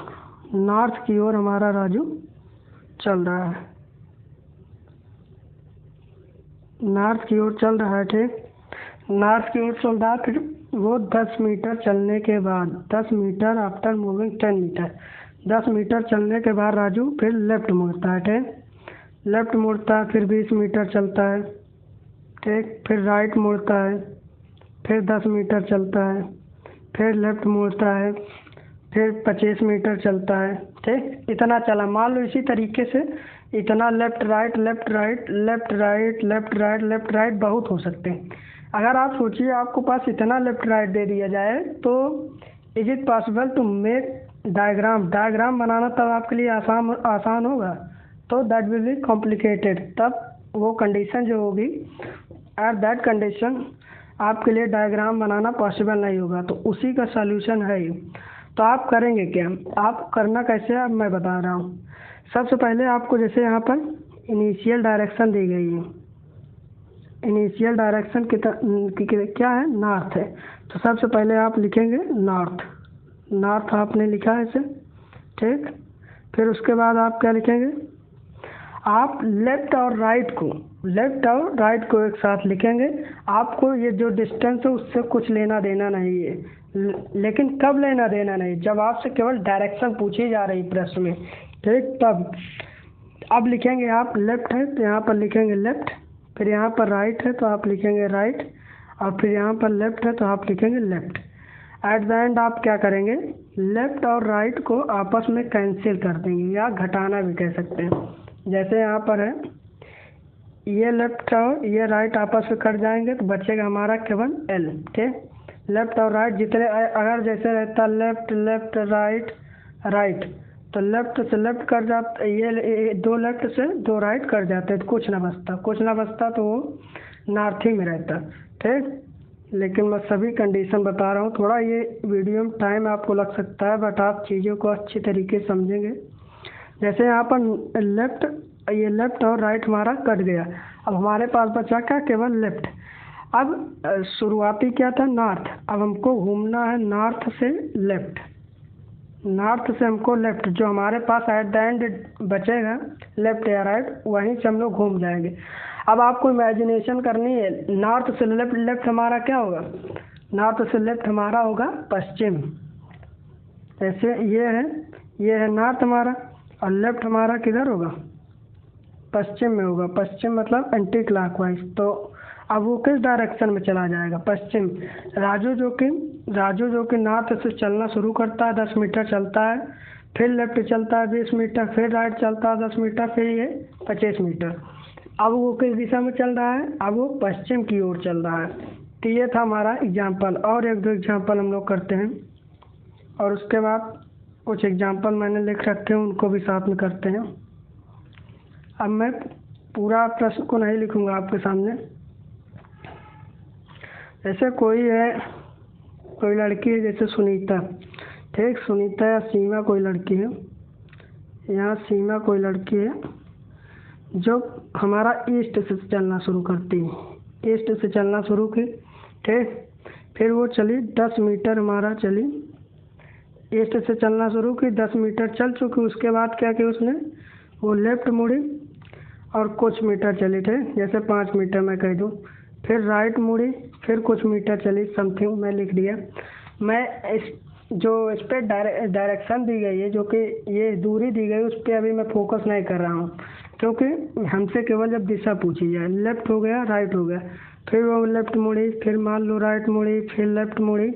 नॉर्थ की ओर हमारा राजू चल रहा है, नॉर्थ की ओर चल रहा है, ठीक। नॉर्थ की ओर चल रहा है, फिर वो 10 मीटर चलने के बाद, 10 metre after moving 10 metre, 10 metre चलने के बाद राजू फिर लेफ्ट मुड़ता है, ठीक। लेफ्ट मुड़ता है, फिर 20 मीटर चलता है, ठीक। फिर राइट मुड़ता है, फिर 10 मीटर चलता है, फिर लेफ्ट मुड़ता है, फिर 25 मीटर चलता है, ठीक। इतना चला। मान लो इसी तरीके से इतना left right left right left right left right left right बहुत हो सकते हैं। अगर आप सोचिए आपको पास इतना लेफ्ट राइट दे दिया जाए तो is it possible to make diagram बनाना तब आपके लिए आसान होगा। तो दैट विल बी कॉम्प्लिकेटेड। तब वो कंडीशन जो होगी, एट दैट कंडीशन आपके लिए डायग्राम बनाना पॉसिबल नहीं होगा। तो उसी का सॉल्यूशन है ये। तो आप करेंगे क्या, आप करना कैसे है अब मैं बता रहा हूँ। सबसे पहले आपको, जैसे यहाँ पर इनिशियल डायरेक्शन दी गई है, इनिशियल डायरेक्शन क्या है, नॉर्थ है। तो सबसे पहले आप लिखेंगे नॉर्थ आपने लिखा है इसे, ठीक। फिर उसके बाद आप क्या लिखेंगे, आप लेफ्ट और राइट को एक साथ लिखेंगे। आपको ये जो डिस्टेंस है उससे कुछ लेना देना नहीं है, लेकिन कब लेना देना नहीं, जब आपसे केवल डायरेक्शन पूछी जा रही प्रश्न में, ठीक। तब अब लिखेंगे आप लेफ्ट है तो यहाँ पर लिखेंगे लेफ्ट, फिर यहाँ पर राइट है तो आप लिखेंगे राइट, और फिर यहाँ पर लेफ्ट है तो आप लिखेंगे लेफ्ट। एट द एंड आप क्या करेंगे, लेफ्ट और राइट को आपस में कैंसिल कर देंगे या घटाना भी कह सकते हैं। जैसे यहाँ पर है, ये लेफ्ट और ये राइट आपस में कट जाएंगे तो बचेगा हमारा केवल एल, ठीक। लेफ्ट और राइट जितने, अगर जैसे रहता लेफ्ट लेफ्ट राइट राइट, तो लेफ्ट से लेफ्ट कर जाता, ये दो लेफ्ट से दो राइट कर जाते तो कुछ ना बचता तो वो नॉर्थ ही में रहता। ठीक, लेकिन मैं सभी कंडीशन बता रहा हूँ, थोड़ा ये वीडियो में टाइम आपको लग सकता है, बट आप चीज़ों को अच्छी तरीके से समझेंगे। जैसे यहाँ पर लेफ्ट, ये लेफ्ट और राइट हमारा कट गया, अब हमारे पास बचा क्या, केवल लेफ्ट। अब शुरुआती क्या था, नॉर्थ। अब हमको घूमना है नॉर्थ से लेफ्ट, नॉर्थ से हमको लेफ्ट, जो हमारे पास एट द एंड बचेगा लेफ्ट या राइट, वहीं से हम लोग घूम जाएंगे। अब आपको इमेजिनेशन करनी है, नॉर्थ से लेफ्ट, लेफ्ट हमारा क्या होगा, नॉर्थ से लेफ्ट हमारा होगा पश्चिम। जैसे ये है नॉर्थ हमारा, और लेफ्ट हमारा किधर होगा, पश्चिम में होगा। पश्चिम मतलब एंटी क्लॉकवाइज। तो अब वो किस डायरेक्शन में चला जाएगा, पश्चिम। राजू जो कि नॉर्थ से चलना शुरू करता है, 10 मीटर चलता है, फिर लेफ्ट चलता है 20 मीटर, फिर राइट चलता है 10 मीटर, फिर ये 25 मीटर। अब वो किस दिशा में चल रहा है, अब वो पश्चिम की ओर चल रहा है। तो ये था हमारा एग्जाम्पल, और एक दो एग्जाम्पल हम लोग करते हैं, और उसके बाद कुछ एग्जाम्पल मैंने लिख रखे हैं, उनको भी साथ में करते हैं। अब मैं पूरा प्रश्न को नहीं लिखूंगा आपके सामने। जैसे कोई लड़की है, जैसे सुनीता, ठीक, सुनीता या सीमा कोई लड़की है, यहाँ सीमा कोई लड़की है जो हमारा ईस्ट से चलना शुरू करती है, ईस्ट से चलना शुरू की, ठीक, फिर वो चली 10 मीटर हमारा चली, ईस्ट से चलना शुरू की, 10 मीटर चल चुकी। उसके बाद क्या किया उसने, वो लेफ्ट मुड़ी और कुछ मीटर चली, थे जैसे 5 मीटर मैं कह दूँ, फिर राइट मुड़ी, फिर कुछ मीटर चली, समथिंग मैं लिख दिया। मैं इस पर डायरेक्शन दी गई है, जो कि ये दूरी दी गई, उस पर अभी मैं फोकस नहीं कर रहा हूँ, क्योंकि हमसे केवल जब दिशा पूछी जाए, लेफ्ट हो गया राइट हो गया, फिर वो लेफ्ट मुड़ी, फिर मान लो राइट मुड़ी, फिर लेफ्ट मुड़ी,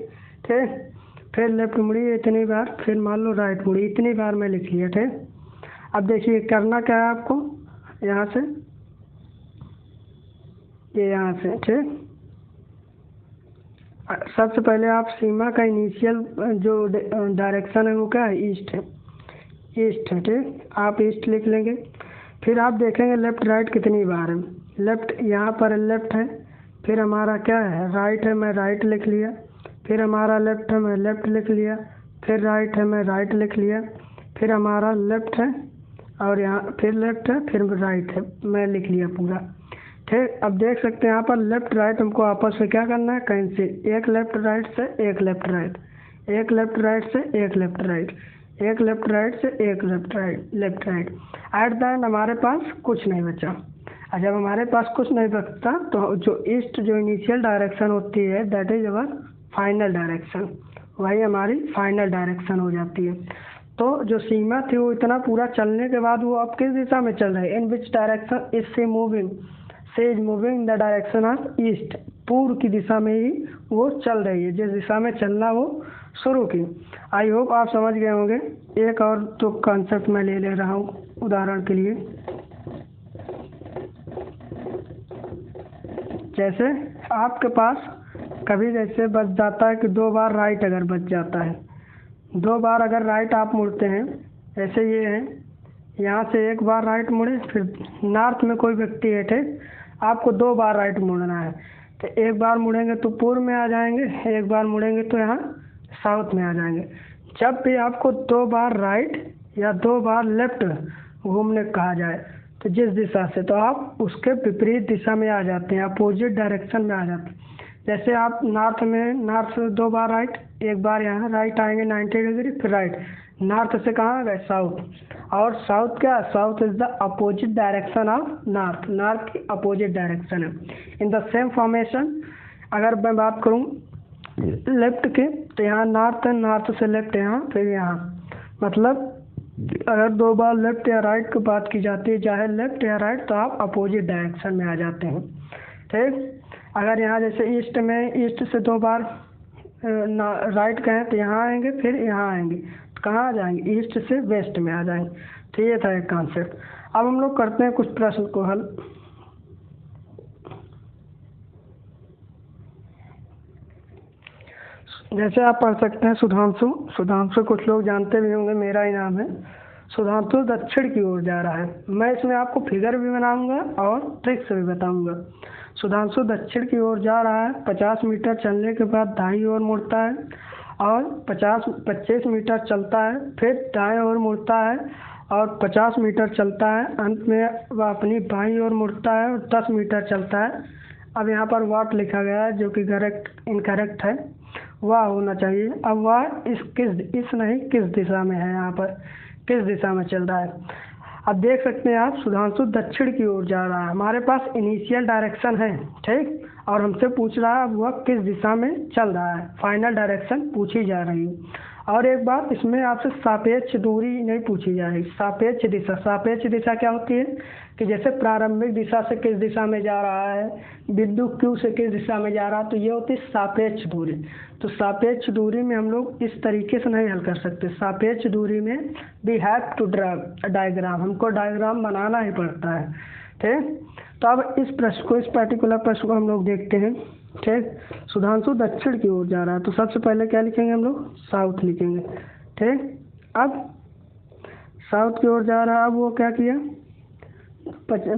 ठीक, फिर लेफ्ट मुड़ी इतनी बार, फिर मान लो राइट मुड़ी, इतनी बार मैं लिख लिया, ठीक। अब देखिए करना क्या है आपको, यहाँ से ये यहाँ से, ठीक, सबसे पहले आप सीमा का इनिशियल जो डायरेक्शन है वो क्या है, ईस्ट है, ईस्ट है, ठीक, आप ईस्ट लिख लेंगे। फिर आप देखेंगे लेफ्ट राइट कितनी बार है, लेफ्ट यहाँ पर लेफ्ट है, फिर हमारा क्या है राइट है, मैं राइट लिख लिया, फिर हमारा लेफ्ट है, मैं लेफ्ट लिख लिया, फिर राइट है, मैं राइट लिख लिया, फिर हमारा लेफ्ट है, और यहाँ फिर लेफ्ट है, फिर राइट है, मैं लिख लिया पूरा, ठीक। अब देख सकते हैं यहाँ पर लेफ्ट राइट हमको आपस में क्या करना है, कैंसिल, एक लेफ्ट राइट से एक लेफ्ट राइट, एक लेफ्ट राइट से एक लेफ्ट राइट, एक लेफ्ट राइट से एक left right. Eight the and हमारे पास कुछ नहीं बचा। और जब हमारे पास कुछ नहीं बचता तो जो ईस्ट जो इनिशियल डायरेक्शन होती है, that is our final direction, वही हमारी फाइनल डायरेक्शन हो जाती है। तो जो सीमा थी वो इतना पूरा चलने के बाद वो अब किस दिशा में चल रही है, in which direction is she moving, she is moving in the direction of east, पूर्व की दिशा में ही वो चल रही है, जिस दिशा में चलना वो शुरू की। आई होप आप समझ गए होंगे। एक और तो कॉन्सेप्ट मैं ले रहा हूँ उदाहरण के लिए। जैसे आपके पास कभी जैसे बच जाता है कि 2 बार राइट अगर बच जाता है, 2 बार अगर राइट आप मुड़ते हैं, जैसे ये है, यहाँ से एक बार राइट मुड़े, फिर नॉर्थ में कोई व्यक्ति है, ठीक, आपको 2 बार राइट मुड़ना है, तो एक बार मुड़ेंगे तो पूर्व में आ जाएंगे, एक बार मुड़ेंगे तो यहाँ साउथ में आ जाएंगे। जब भी आपको 2 बार राइट या 2 बार लेफ्ट घूमने कहा जाए, तो जिस दिशा से, तो आप उसके विपरीत दिशा में आ जाते हैं, अपोजिट डायरेक्शन में आ जाते हैं। जैसे आप नॉर्थ से 2 बार राइट, एक बार यहाँ राइट आएंगे 90 डिग्री, फिर राइट, नॉर्थ से कहाँ गए, साउथ, और साउथ क्या, south is the opposite direction of north, north की अपोजिट डायरेक्शन है। इन द सेम फॉर्मेशन अगर मैं बात करूँ लेफ्ट की, तो यहाँ नॉर्थ है, नॉर्थ से लेफ्ट यहाँ, फिर यहाँ, मतलब अगर 2 बार लेफ्ट या राइट की बात की जाती है, चाहे लेफ्ट या राइट, तो आप अपोजिट डायरेक्शन में आ जाते हैं, ठीक। अगर यहाँ जैसे ईस्ट में, ईस्ट से 2 बार राइट कहें तो यहाँ आएंगे, फिर यहाँ आएंगे, तो कहाँ आ जाएंगे, ईस्ट से वेस्ट में आ जाएंगे। तो ये था एक कॉन्सेप्ट। अब हम लोग करते हैं कुछ प्रश्न को हल। जैसे आप पढ़ सकते हैं सुधांशु, सुधांशु कुछ लोग जानते भी होंगे, मेरा ही नाम है। सुधांशु दक्षिण की ओर जा रहा है। मैं इसमें आपको फिगर भी बनाऊंगा और ट्रिक्स भी बताऊंगा। सुधांशु दक्षिण की ओर जा रहा है, 50 मीटर चलने के बाद दाईं ओर मुड़ता है और 25 मीटर चलता है, फिर दाएं ओर मुड़ता है और 50 मीटर चलता है। अंत में वह अपनी बाईं ओर मुड़ता है और 10 मीटर चलता है। अब यहाँ पर वाट लिखा गया है जो कि इनकरेक्ट है, वह होना चाहिए। अब वह किस दिशा में है, यहाँ पर किस दिशा में चल रहा है। अब देख सकते हैं आप, सुधांशु दक्षिण की ओर जा रहा है। हमारे पास इनिशियल डायरेक्शन है, ठीक, और हमसे पूछ रहा है वह किस दिशा में चल रहा है, फाइनल डायरेक्शन पूछी जा रही है। और एक बात, इसमें आपसे सापेक्ष दूरी नहीं पूछी जाएगी, सापेक्ष दिशा। सापेक्ष दिशा क्या होती है कि जैसे प्रारंभिक दिशा से किस दिशा में जा रहा है, बिंदु Q से किस दिशा में जा रहा है, तो ये होती है सापेक्ष दूरी। तो सापेक्ष दूरी में हम लोग इस तरीके से नहीं हल कर सकते। सापेक्ष दूरी में we have to draw diagram, हमको डायग्राम बनाना ही पड़ता है, ठीक। तो अब इस पर्टिकुलर प्रश्न को हम लोग देखते हैं, ठीक। सुधांशु दक्षिण की ओर जा रहा है, तो सबसे पहले क्या लिखेंगे हम लोग, साउथ लिखेंगे, ठीक। अब साउथ की ओर जा रहा है, अब वो क्या किया,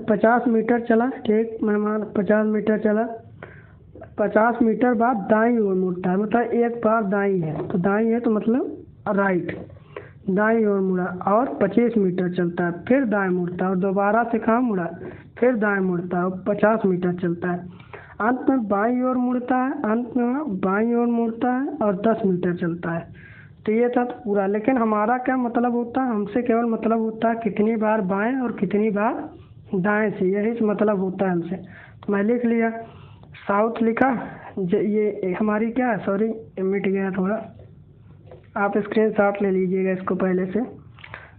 50 मीटर चला, ठीक, मेहमान 50 मीटर चला। 50 मीटर बाद दाईं ओर मुड़ता है, मतलब एक बार दाईं है, तो दाईं है तो मतलब राइट, दाईं ओर मुड़ा और 25 मीटर चलता है, फिर दाएं मुड़ता है और दोबारा से कहाँ मुड़ा, फिर दाएं मुड़ता है और 50 मीटर चलता है। अंत में बाईं ओर मुड़ता है, अंत में बाईं ओर मुड़ता है और 10 मीटर चलता है। तो ये था तो पूरा। लेकिन हमारा क्या मतलब होता है, हमसे केवल मतलब होता है कितनी बार बाएं और कितनी बार दाएं से, यही मतलब होता है हमसे। तो मैं लिख लिया, साउथ लिखा। ये हमारी क्या है, सॉरी मिट गया थोड़ा, आप स्क्रीनशॉट ले लीजिएगा इसको पहले से।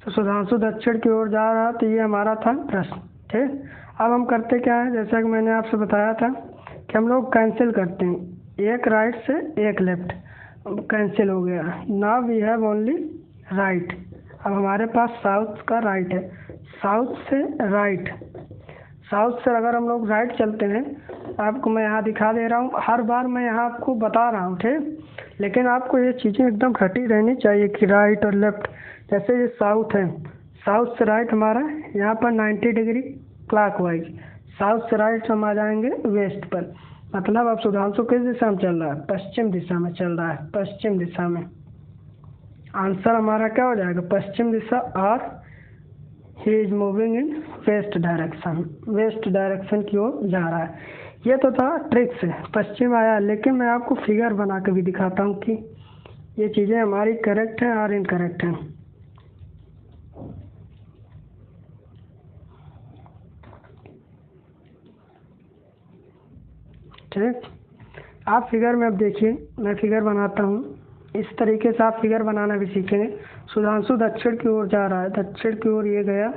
तो सुधांशु दक्षिण की ओर जा रहा, तो ये हमारा था प्रश्न, ठीक। अब हम करते क्या है, जैसा कि मैंने आपसे बताया था कि हम लोग कैंसिल करते हैं, एक राइट से एक लेफ्ट कैंसिल हो गया। Now we have only right. अब हमारे पास साउथ का राइट है, साउथ से राइट, साउथ से अगर हम लोग राइट चलते हैं, आपको मैं यहाँ दिखा दे रहा हूँ, हर बार मैं यहाँ आपको बता रहा हूँ, ठीक। लेकिन आपको ये चीज़ें एकदम रटी रहनी चाहिए कि राइट और लेफ्ट। जैसे ये साउथ है, साउथ से राइट हमारा यहाँ पर 90 डिग्री क्लॉकवाइज, साउथ से राइट हम आ जाएंगे वेस्ट पर। मतलब अब सुधांशु किस दिशा में चल रहा है, पश्चिम दिशा में चल रहा है, पश्चिम दिशा में। आंसर हमारा क्या हो जाएगा, पश्चिम दिशा, और he is moving in west direction, west direction की ओर जा रहा है। ये तो था ट्रिक्स है, पश्चिम आया। लेकिन मैं आपको फिगर बना के भी दिखाता हूँ कि ये चीज़ें हमारी करेक्ट हैं और इनकरेक्ट हैं, ठीक। आप फिगर में अब देखिए, मैं फिगर बनाता हूँ, इस तरीके से आप फिगर बनाना भी सीखेंगे। सुधांशु दक्षिण की ओर जा रहा है, दक्षिण की ओर ये गया,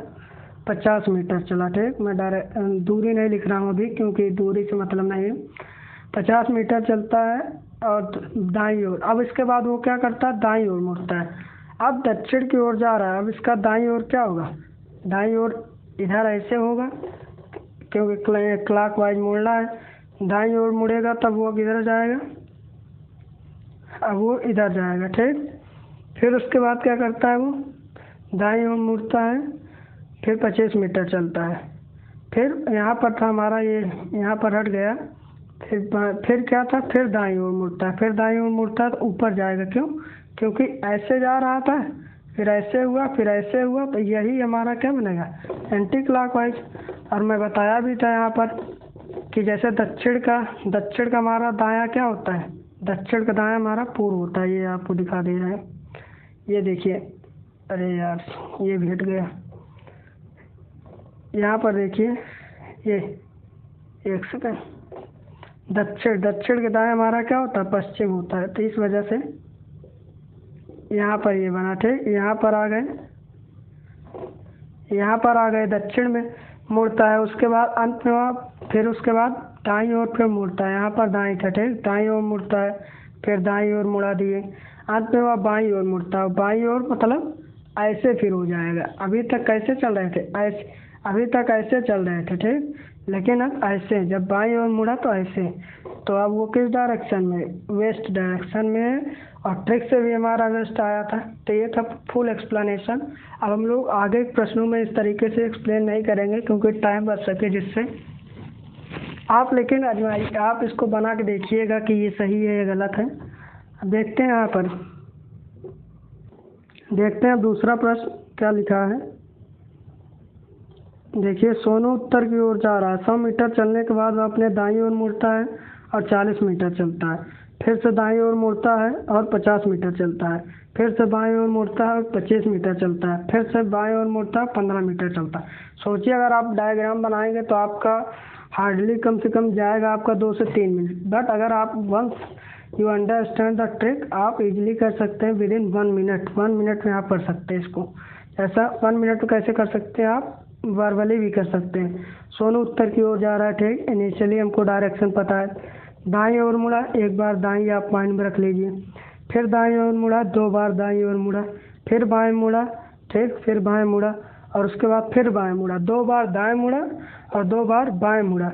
50 मीटर चला, ठीक। मैं डायरेक्ट दूरी नहीं लिख रहा हूँ अभी, क्योंकि दूरी से मतलब नहीं है। 50 मीटर चलता है और दाईं ओर। अब इसके बाद वो क्या करता है, दाईं ओर मुड़ता है। अब दक्षिण की ओर जा रहा है, अब इसका दाईं ओर क्या होगा, दाईं ओर इधर ऐसे होगा, क्योंकि क्लॉकवाइज मुड़ना है। दाईं ओर मुड़ेगा तब वो किधर जाएगा, अब वो इधर जाएगा, ठीक। फिर उसके बाद क्या करता है, वो दाईं ओर मुड़ता है, फिर 25 मीटर चलता है। फिर यहाँ पर था हमारा, ये यहाँ पर हट गया। फिर क्या था, फिर दाईं ओर मुड़ता है, फिर दाईं ओर मुड़ता है तो ऊपर जाएगा, क्यों, क्योंकि ऐसे जा रहा था, फिर ऐसे हुआ, फिर ऐसे हुआ, तो यही हमारा क्या बनेगा, एंटी क्लॉकवाइज। और मैं बताया भी था यहाँ पर कि जैसे दक्षिण का हमारा दायां क्या होता है, दक्षिण का दायां हमारा पूर्व होता है। ये आपको दिखा दे रहे हैं, ये देखिए, अरे यार ये भी हट गया, यहाँ पर देखिए, ये एक सेकंड, दक्षिण के दाएं हमारा क्या होता है, पश्चिम होता है। तो इस वजह से यहाँ पर ये बना, ठीक। यहाँ पर आ गए दक्षिण में मुड़ता है। उसके बाद अंत में फिर उसके बाद दाईं ओर फिर मुड़ता है, यहाँ पर दाईं था, ठीक, दाईं ओर मुड़ता है, फिर दाईं ओर मुड़ा दिए। अंत में वह बाईं ओर मुड़ता है, बाईं ओर मतलब ऐसे फिर हो जाएगा। अभी तक कैसे चल रहे थे, ऐसे, अभी तक ऐसे चल रहे थे, ठीक। लेकिन अब ऐसे जब बाईं ओर मुड़ा तो ऐसे, तो अब वो किस डायरेक्शन में, वेस्ट डायरेक्शन में है। और ट्रिक से भी हमारा वेस्ट आया था। तो ये था फुल एक्सप्लेनेशन। अब हम लोग आगे प्रश्नों में इस तरीके से एक्सप्लेन नहीं करेंगे क्योंकि टाइम बच सके जिससे आप, लेकिन आजमाइए, आप इसको बना के देखिएगा कि ये सही है या गलत है। देखते हैं यहाँ पर, देखते हैं दूसरा प्रश्न क्या लिखा है। देखिए, सोनू उत्तर की ओर जा रहा है। 100 मीटर चलने के बाद वह अपने दाईं ओर मुड़ता है और 40 मीटर चलता है। फिर से दाईं ओर मुड़ता है और 50 मीटर चलता है। फिर से बाईं ओर मुड़ता है और 25 मीटर चलता है। फिर से बाईं ओर मुड़ता है, 15 मीटर चलता है। सोचिए, अगर आप डायग्राम बनाएंगे तो आपका हार्डली कम से कम जाएगा आपका 2 से 3 मिनट। बट अगर आप once you understand the trick, आप इजीली कर सकते हैं विद इन 1 मिनट। 1 मिनट में आप कर सकते हैं इसको। ऐसा 1 मिनट में कैसे कर सकते हैं आप, वर्बली भी कर सकते हैं। सोनू उत्तर की ओर जा रहा है, ठीक। इनिशियली हमको डायरेक्शन पता है। दाईं ओर मुड़ा, एक बार दाईं आप माइंड में रख लीजिए। फिर दाईं ओर मुड़ा, 2 बार दाईं ओर मुड़ा। फिर बाएं मुड़ा, ठीक। फिर बाएं मुड़ा और उसके बाद फिर बाएं मुड़ा। 2 बार दाएं मुड़ा और 2 बार बाएं मुड़ा।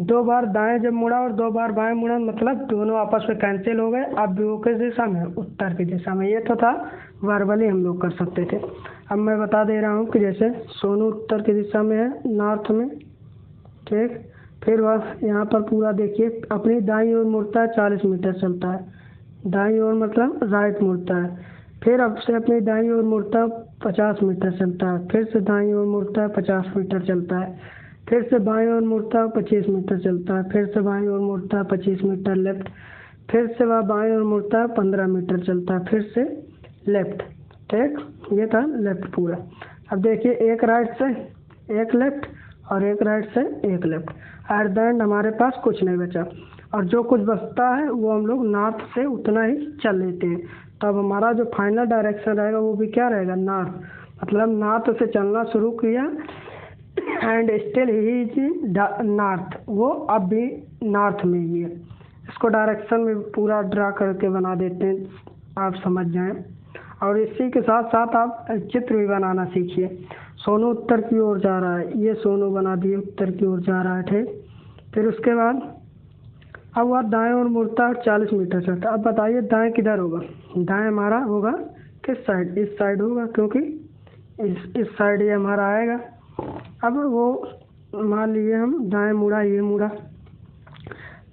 2 बार दाएं जब मुड़ा और 2 बार बाएं मुड़ा, मतलब दोनों आपस में कैंसिल हो गए। अब वो किस दिशा में, उत्तर की दिशा में। ये तो था वर्बली हम लोग कर सकते थे। अब मैं बता दे रहा हूँ कि जैसे सोनू उत्तर की दिशा में है, नॉर्थ में, ठीक। फिर वह यहाँ पर पूरा देखिए, अपनी दाईं ओर मुड़ता है, 40 मीटर चलता है। दाईं ओर मतलब राइट मुड़ता है। फिर अब से अपनी दाईं ओर मुड़ता है, 50 मीटर चलता है। फिर से दाईं ओर मुड़ता है, 50 मीटर चलता है। फिर से बाईं ओर मुड़ता है, 25 मीटर चलता है। फिर से बाईं ओर मुड़ता है, 25 मीटर लेफ्ट। फिर से वह बाईं ओर मुड़ता है, 15 मीटर चलता है। फिर से लेफ्ट, ठीक। ये था लेफ्ट पूरा। अब देखिए, एक राइट से एक लेफ्ट और एक राइट से एक लेफ्ट। एट द एंड हमारे पास कुछ नहीं बचा और जो कुछ बचता है वो हम लोग नॉर्थ से उतना ही चल लेते हैं। तब हमारा जो फाइनल डायरेक्शन रहेगा वो भी क्या रहेगा, नॉर्थ। मतलब नॉर्थ से चलना शुरू किया and still he is north, वो अब भी नॉर्थ में ही है। इसको डायरेक्शन में पूरा ड्रा करके बना देते हैं, आप समझ जाएं। और इसी के साथ साथ आप चित्र भी बनाना सीखिए। सोनू उत्तर की ओर जा रहा है, ये सोनू बना दिए, उत्तर की ओर जा रहा है, ठीक। फिर उसके बाद अब वह दाएं ओर मुड़ता है, 40 मीटर चलता है। अब बताइए दाएं किधर होगा, दाएं हमारा होगा किस साइड, इस साइड होगा, क्योंकि इस साइड ये हमारा आएगा। अब वो मान लीजिए हम दाएं मुड़ा, ये मुड़ा,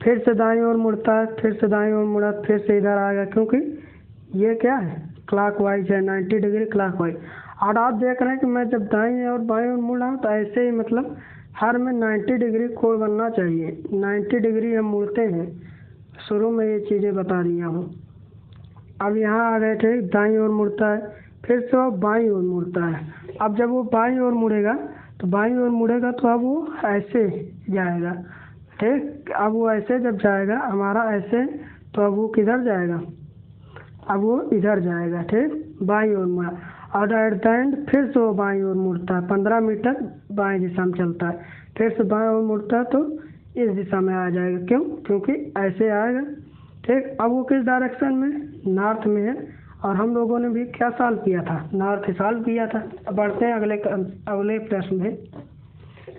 फिर से दाएं ओर मुड़ता है, फिर से दाएं ओर मुड़ा, फिर से इधर आएगा, क्योंकि ये क्या है, क्लॉकवाइज है, 90 डिग्री क्लॉकवाइज। और आप देख रहे हैं कि मैं जब दाएं और बाएं ओर मुड़ रहा हूँ तो ऐसे ही मतलब हर में 90 डिग्री कोण बनना चाहिए। 90 डिग्री हम मुड़ते हैं, शुरू में ये चीज़ें बता दिया हूँ। अब यहाँ आ गए थे, दाईं ओर मुड़ता है, फिर से वो बाईं ओर मुड़ता है। अब जब वो बाईं ओर मुड़ेगा तो बाईं ओर मुड़ेगा तो अब वो ऐसे जाएगा, ठीक। अब वो ऐसे जब जाएगा हमारा ऐसे, तो अब वो किधर जाएगा, अब वो इधर जाएगा, ठीक। बाईं ओर मुड़ा और एट द एंड फिर से वो बाईं ओर मुड़ता है, 15 मीटर बाईं दिशा में चलता है। फिर से बाईं ओर मुड़ता है तो इस दिशा में आ जाएगा, क्यों, क्योंकि ऐसे आएगा, ठीक। अब वो किस डायरेक्शन में, नॉर्थ में है। और हम लोगों ने भी क्या सॉल्व किया था, नॉर्थ सॉल्व किया था। अब बढ़ते हैं अगले प्रश्न में।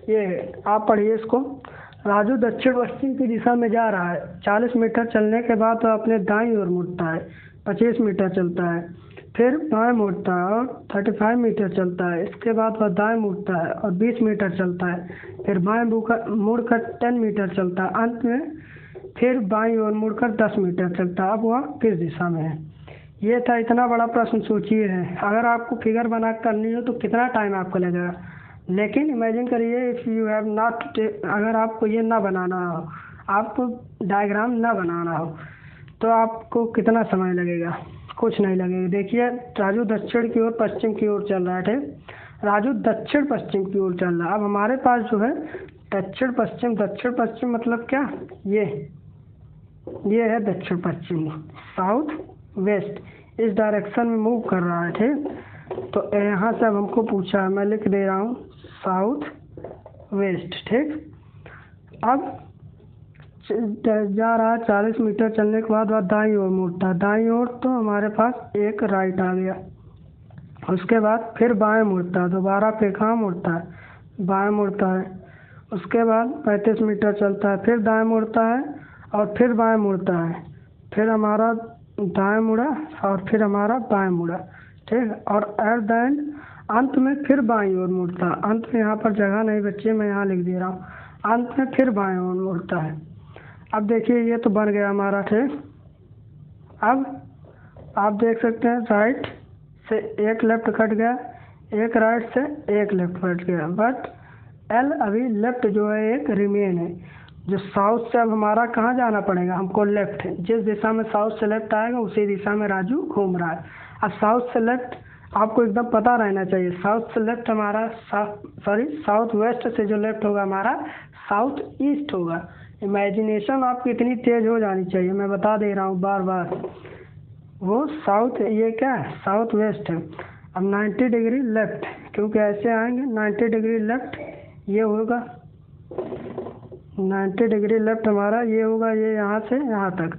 ये आप पढ़िए इसको। राजू दक्षिण पश्चिम की दिशा में जा रहा है। 40 मीटर चलने के बाद वह अपने दाईं ओर मुड़ता है, 25 मीटर चलता है। फिर बाएं मुड़ता है और 35 मीटर चलता है। इसके बाद वह दाएं मुड़ता है और 20 मीटर चलता है। फिर बाएं मुड़कर 10 मीटर चलता है। अंत में फिर बाईं ओर मुड़कर 10 मीटर चलता है। अब वह किस दिशा में है। ये था, इतना बड़ा प्रश्न सोचिए है। अगर आपको फिगर बना करनी हो तो कितना टाइम आपको लगेगा। लेकिन इमेजिन करिए, इफ़ यू हैव नॉट, अगर आपको ये ना बनाना हो, आपको डायग्राम ना बनाना हो, तो आपको कितना समय लगेगा, कुछ नहीं लगेगा। देखिए, राजू दक्षिण की ओर पश्चिम की ओर चल रहा है, ठीक। राजू दक्षिण पश्चिम की ओर चल रहा है। अब हमारे पास जो है दक्षिण पश्चिम मतलब क्या, ये है दक्षिण पश्चिम, साउथ वेस्ट, इस डायरेक्शन में मूव कर रहा है, ठीक। तो यहाँ से अब हमको पूछा है, मैं लिख दे रहा हूँ साउथ वेस्ट, ठीक। अब जा रहा है, 40 मीटर चलने के बाद वह दाईं ओर मुड़ता है। दाईं ओर तो हमारे पास एक राइट आ गया। उसके बाद फिर बाएं मुड़ता है, दोबारा फिर कहाँ मुड़ता है, बाएं मुड़ता है। उसके बाद 35 मीटर चलता है, फिर दाएं मुड़ता है और फिर बाएं मुड़ता है, फिर हमारा दाएं मुड़ा और फिर हमारा बाएं मुड़ा, ठीक है। और एट द एंड अंत में फिर बाईं ओर मुड़ता है। अंत में यहाँ पर जगह नहीं बची है, मैं यहाँ लिख दे रहा हूँ, अंत में फिर बाएं ओर मुड़ता है। अब देखिए ये तो बन गया हमारा, ठीक। अब आप देख सकते हैं राइट से एक लेफ्ट कट गया, एक राइट से एक लेफ्ट कट गया, बट एल अभी लेफ्ट जो है एक रिमेन है। जो साउथ से अब हमारा कहाँ जाना पड़ेगा, हमको लेफ्ट है। जिस दिशा में साउथ से लेफ्ट आएगा उसी दिशा में राजू घूम रहा है। अब साउथ से लेफ्ट आपको एकदम पता रहना चाहिए। साउथ से लेफ्ट हमारा साउथ वेस्ट से जो लेफ्ट होगा हमारा साउथ ईस्ट होगा। इमेजिनेशन आपकी इतनी तेज हो जानी चाहिए, मैं बता दे रहा हूँ बार बार। वो साउथ, ये क्या है, साउथ वेस्ट है। अब 90 डिग्री लेफ्ट, क्योंकि ऐसे आएंगे 90 डिग्री लेफ्ट, ये होगा 90 डिग्री लेफ्ट हमारा, ये होगा, ये यहाँ से यहाँ तक,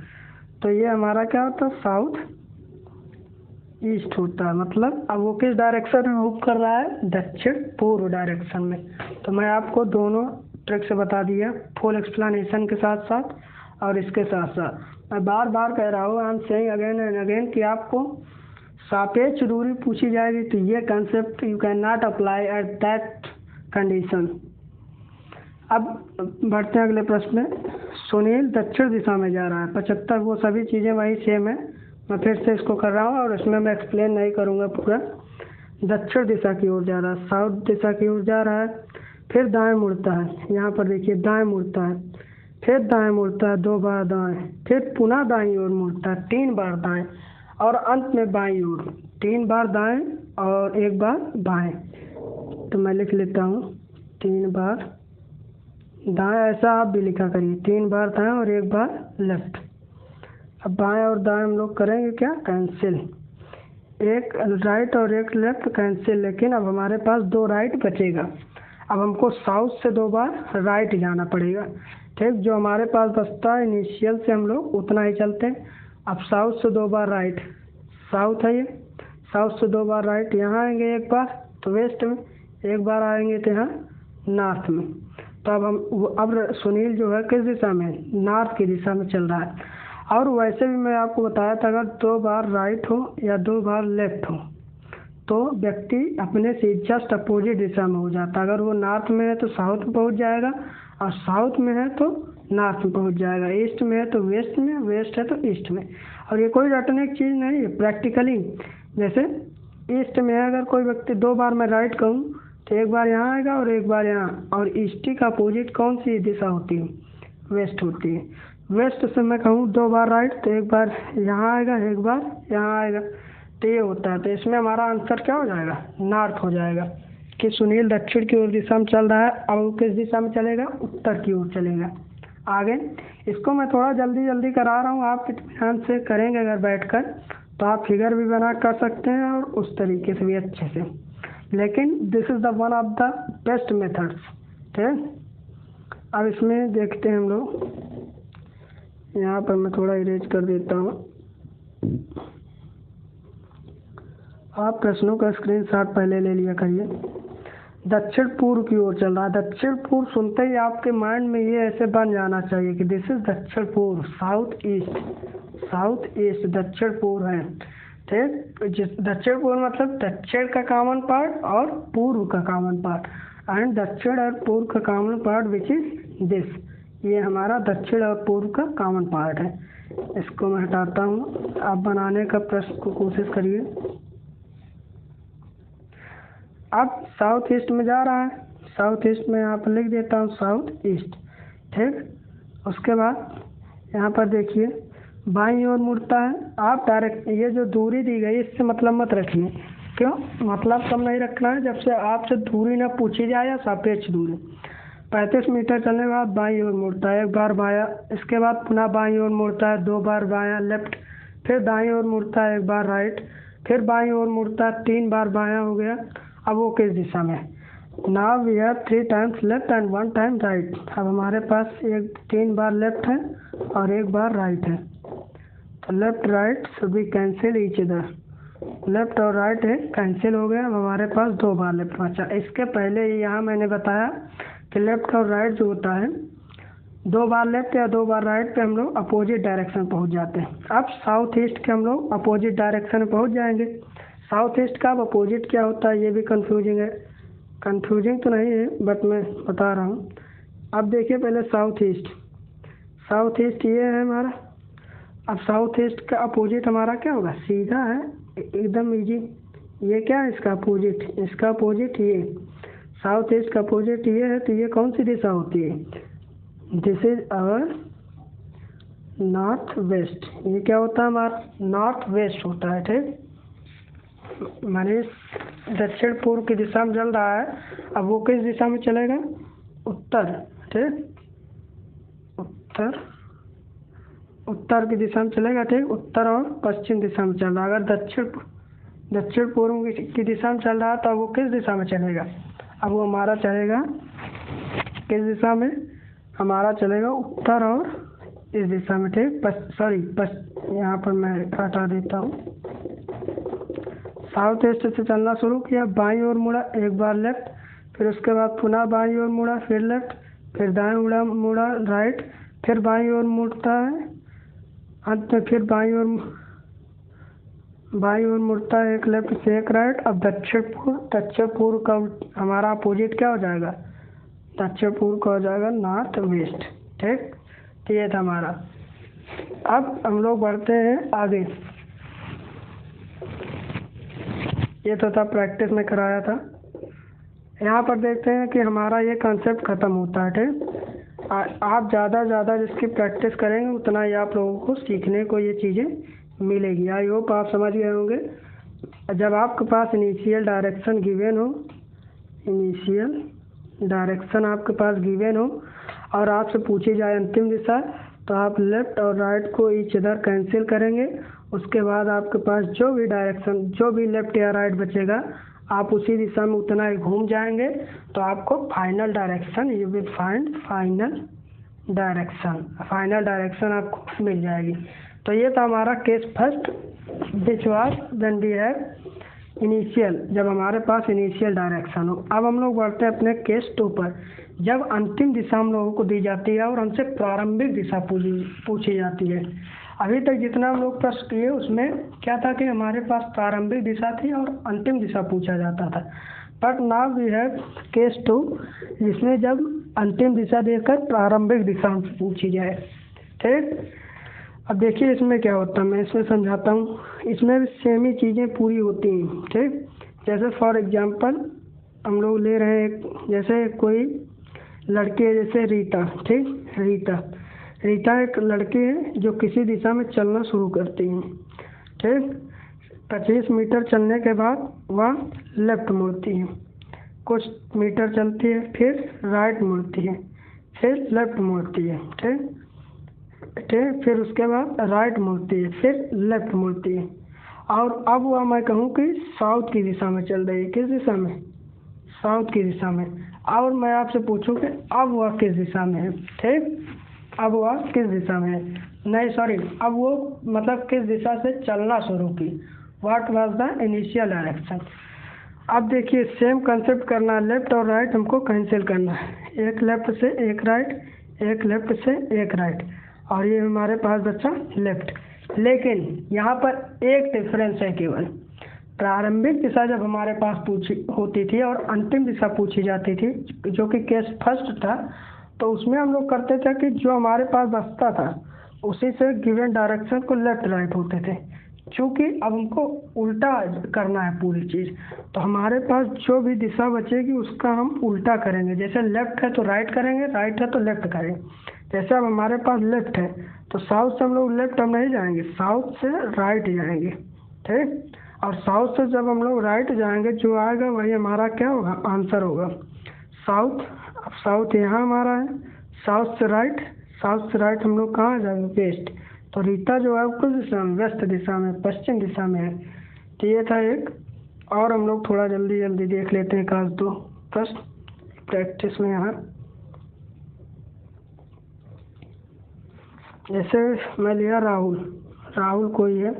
तो ये हमारा क्या होता है, साउथ ईस्ट होता है। मतलब अब वो किस डायरेक्शन में मूव कर रहा है, दक्षिण पूर्व डायरेक्शन में। तो मैं आपको दोनों ट्रिक से बता दिया, फुल एक्सप्लेनेशन के साथ साथ और इसके साथ साथ। मैं बार बार कह रहा हूँ, I am saying again and again, कि आपको सापेक्ष दूरी पूछी जाएगी तो ये concept you can not apply at that condition. अब बढ़ते हैं अगले प्रश्न में। सुनील दक्षिण दिशा में जा रहा है, 75, वो सभी चीज़ें वही सेम है, मैं फिर से इसको कर रहा हूँ और इसमें मैं एक्सप्लेन नहीं करूँगा पूरा। दक्षिण दिशा की ओर जा रहा है, साउथ दिशा की ओर जा रहा है, फिर दाएं मुड़ता है, यहाँ पर देखिए दाएं मुड़ता है, फिर दाएं मुड़ता है 2 बार दाएं, फिर पुनः दाईं ओर मुड़ता है 3 बार दाएं, और अंत में बाईं ओर 3 बार दाएं और 1 बार बाएं। तो मैं लिख लेता हूँ 3 बार दाएं, ऐसा आप भी लिखा करिए, 3 बार दाएं और 1 बार लेफ्ट। अब बाएं और दाएं हम लोग करेंगे क्या, कैंसिल, एक राइट और एक लेफ्ट कैंसिल, लेकिन अब हमारे पास 2 राइट बचेगा। अब हमको साउथ से 2 बार राइट जाना पड़ेगा, ठीक। जो हमारे पास बचता है इनिशियल से हम लोग उतना ही चलते हैं। अब साउथ से 2 बार राइट, साउथ है ये, साउथ से 2 बार राइट, यहाँ आएंगे 1 बार तो वेस्ट में, 1 बार आएंगे तो यहाँ नॉर्थ में। तो अब सुनील जो है किस दिशा में, नॉर्थ की दिशा में चल रहा है। और वैसे भी मैं आपको बताया था, अगर 2 बार राइट हो या 2 बार लेफ्ट हो तो व्यक्ति अपने से जस्ट अपोजिट दिशा में हो जाता है। अगर वो नॉर्थ में है तो साउथ में पहुंच जाएगा, और साउथ में है तो नॉर्थ में पहुंच जाएगा, ईस्ट में है तो वेस्ट में, वेस्ट है तो ईस्ट में। और ये कोई रटने की चीज़ नहीं है, प्रैक्टिकली। जैसे ईस्ट में है, अगर कोई व्यक्ति 2 बार मैं राइट कहूँ तो 1 बार यहाँ आएगा और 1 बार यहाँ, और ईस्ट का अपोजिट कौन सी दिशा होती है, वेस्ट होती है। वेस्ट से मैं कहूँ 2 बार राइट तो 1 बार यहाँ आएगा, 1 बार यहाँ आएगा, तो ये होता है। तो इसमें हमारा आंसर क्या हो जाएगा, नॉर्थ हो जाएगा, कि सुनील दक्षिण की ओर दिशा में चल रहा है। अब वो किस दिशा में चलेगा, उत्तर की ओर चलेगा। आगे इसको मैं थोड़ा जल्दी जल्दी करा रहा हूँ, आप ध्यान से करेंगे अगर बैठकर तो आप फिगर भी बना कर सकते हैं और उस तरीके से भी अच्छे से। लेकिन this is the one of the best methods, ठीक। अब इसमें देखते हैं हम लोग, यहाँ पर मैं थोड़ा इरेज कर देता हूँ। आप प्रश्नों का स्क्रीनशॉट पहले ले लिया करिए। दक्षिण पूर्व की ओर चल रहा है, दक्षिण पूर्व सुनते ही आपके माइंड में ये ऐसे बन जाना चाहिए कि दिस इज दक्षिण पूर्व, साउथ ईस्ट, साउथ ईस्ट दक्षिण पूर्व है, ठीक। दक्षिण पूर्व मतलब दक्षिण का कॉमन पार्ट और पूर्व का कॉमन पार्ट, एंड दक्षिण और पूर्व का common part which is this, ये हमारा दक्षिण और पूर्व का कॉमन पार्ट है। इसको मैं हटाता हूँ, आप बनाने का प्रश्न को कोशिश करिए। अब साउथ ईस्ट में जा रहा है, साउथ ईस्ट में यहाँ पर लिख देता हूँ साउथ ईस्ट, ठीक। उसके बाद यहाँ पर देखिए बाईं ओर मुड़ता है। आप डायरेक्ट ये जो दूरी दी गई इससे मतलब मत रखिए, क्यों, मतलब कम नहीं रखना है जब से आपसे दूरी ना पूछी जाए या सापेक्ष दूरी। 35 मीटर चलने के बाद बाईं ओर मुड़ता है, 1 बार बायां, इसके बाद पुनः बाईं ओर मुड़ता है, 2 बार बायां लेफ्ट, फिर दाईं ओर मुड़ता है, 1 बार राइट, फिर बाईं ओर मुड़ता है, 3 बार बायां हो गया। अब वो किस दिशा में, now we have 3 times left and 1 time right. अब हमारे पास 3 बार लेफ्ट है और 1 बार राइट है, तो left right should be cancel each other, left और राइट है कैंसिल हो गया। अब हमारे पास 2 बार लेफ्ट बचा। इसके पहले ही यहाँ मैंने बताया कि लेफ्ट और राइट जो होता है, 2 बार लेफ्ट या 2 बार राइट पे हम लोग अपोजिट डायरेक्शन पहुंच जाते हैं। अब साउथ ईस्ट के हम लोग अपोजिट डायरेक्शन में पहुंच जाएंगे। साउथ ईस्ट का अब अपोजिट क्या होता है ये भी कंफ्यूजिंग है। कंफ्यूजिंग तो नहीं है बट मैं बता रहा हूँ। अब देखिए पहले साउथ ईस्ट, साउथ ईस्ट ये है हमारा। अब साउथ ईस्ट का अपोजिट हमारा क्या होगा, सीधा है एकदम इजी। ये क्या है इसका अपोजिट, इसका अपोजिट ये, साउथ ईस्ट का अपोजिट ये है, तो ये कौन सी दिशा होती है, this is our north west. ये क्या होता है हमारा नॉर्थ वेस्ट होता है, ठीक। माने दक्षिण पूर्व की दिशा में चल रहा है, अब वो किस दिशा में चलेगा, उत्तर, ठीक, उत्तर, उत्तर की दिशा में चलेगा, ठीक। उत्तर और पश्चिम दिशा में चल रहा है। अगर दक्षिण पूर्व की दिशा में चल रहा है तो वो किस दिशा में चलेगा, अब वो हमारा चलेगा किस दिशा में, हमारा चलेगा उत्तर और इस दिशा में, ठीक। यहाँ पर मैं हटा देता हूँ। साउथ ईस्ट से चलना शुरू किया, बाईं ओर मुड़ा, एक बार लेफ्ट, फिर उसके बाद पुनः बाईं ओर मुड़ा, फिर लेफ्ट, फिर दाएं मुड़ा राइट, फिर बाईं ओर मुड़ता है, अंत में फिर बाईं ओर मुड़ता है, एक लेफ्ट से एक राइट। अब दक्षिण पूर्व का हमारा अपोजिट क्या हो जाएगा, दक्षिण पूर्व का हो जाएगा नॉर्थ वेस्ट, ठीक। तो ये था हमारा। अब हम लोग बढ़ते हैं आगे। ये तो था प्रैक्टिस में कराया था। यहाँ पर देखते हैं कि हमारा ये कॉन्सेप्ट ख़त्म होता है, ठीक। आप ज़्यादा जिसकी प्रैक्टिस करेंगे उतना ही आप लोगों को सीखने को ये चीज़ें मिलेगी। आई होप आप समझ गए होंगे। जब आपके पास इनिशियल डायरेक्शन गिवन हो, इनिशियल डायरेक्शन आपके पास गिवन हो और आपसे पूछी जाए अंतिम दिशा, तो आप लेफ्ट और राइट को ईच अदर कैंसिल करेंगे। उसके बाद आपके पास जो भी डायरेक्शन, जो भी लेफ्ट या राइट बचेगा, आप उसी दिशा में उतना ही घूम जाएंगे, तो आपको final direction, you will find final direction आपको मिल जाएगी। तो ये था हमारा case first, which was when we have initial, जब हमारे पास इनिशियल डायरेक्शन हो। अब हम लोग बढ़ते हैं अपने केस 2 पर, जब अंतिम दिशा हम लोगों को दी जाती है और हमसे प्रारंभिक दिशा पूछी जाती है। अभी तक जितना हम लोग प्रश्न किए उसमें क्या था कि हमारे पास प्रारंभिक दिशा थी और अंतिम दिशा पूछा जाता था। But now we have case 2, जिसमें जब अंतिम दिशा देकर प्रारंभिक दिशा पूछी जाए, ठीक। अब देखिए इसमें क्या होता है, मैं इसमें समझाता हूँ। इसमें भी सेम ही चीज़ें पूरी होती हैं, ठीक। जैसे फॉर एग्जांपल हम लोग ले रहे हैं, जैसे कोई लड़की है, जैसे रीता, ठीक। रीता एक लड़की है जो किसी दिशा में चलना शुरू करती है, ठीक। 25 मीटर चलने के बाद वह लेफ्ट मुड़ती है, कुछ मीटर चलती है, फिर राइट मुड़ती है, फिर लेफ्ट मुड़ती है, ठीक। फिर उसके बाद राइट मुड़ती है, फिर लेफ्ट मुड़ती है। और अब वह मैं कहूँ कि साउथ की दिशा में चल रही है, किस दिशा में, साउथ की दिशा में। और मैं आपसे पूछूं कि अब वह किस दिशा में है, ठीक। अब वह किस दिशा में है, नहीं सॉरी, अब वो मतलब किस दिशा से चलना शुरू की, what was the initial direction. अब देखिए सेम कंसेप्ट करना, लेफ्ट और राइट हमको कैंसिल करना है, एक लेफ्ट से एक राइट, एक लेफ्ट से एक राइट, और ये हमारे पास बचा लेफ्ट। लेकिन यहाँ पर एक डिफरेंस है केवल, प्रारंभिक दिशा जब हमारे पास पूछी होती थी और अंतिम दिशा पूछी जाती थी, जो कि केस फर्स्ट था, तो उसमें हम लोग करते थे कि जो हमारे पास बचता था उसी से गिवन डायरेक्शन को लेफ्ट राइट होते थे। चूँकि अब हमको उल्टा करना है पूरी चीज़, तो हमारे पास जो भी दिशा बचेगी उसका हम उल्टा करेंगे। जैसे लेफ्ट है तो राइट करेंगे, राइट है तो लेफ्ट करेंगे। जैसे अब हमारे पास लेफ्ट है तो साउथ से हम लोग लेफ्ट हम नहीं जाएंगे, साउथ से राइट जाएंगे, ठीक। और साउथ से जब हम लोग राइट जाएंगे, जो आएगा वही हमारा क्या होगा, आंसर होगा साउथ। अब साउथ यहाँ हमारा है, साउथ से राइट हम लोग कहाँ जाएंगे, वेस्ट। तो रीता जो है किस दिशा में, वेस्ट दिशा में, पश्चिम दिशा में है। तो ये था एक। और हम लोग थोड़ा जल्दी देख लेते हैं एक दो प्रश्न प्रैक्टिस में। यहाँ जैसे मैं लिया राहुल कोई है,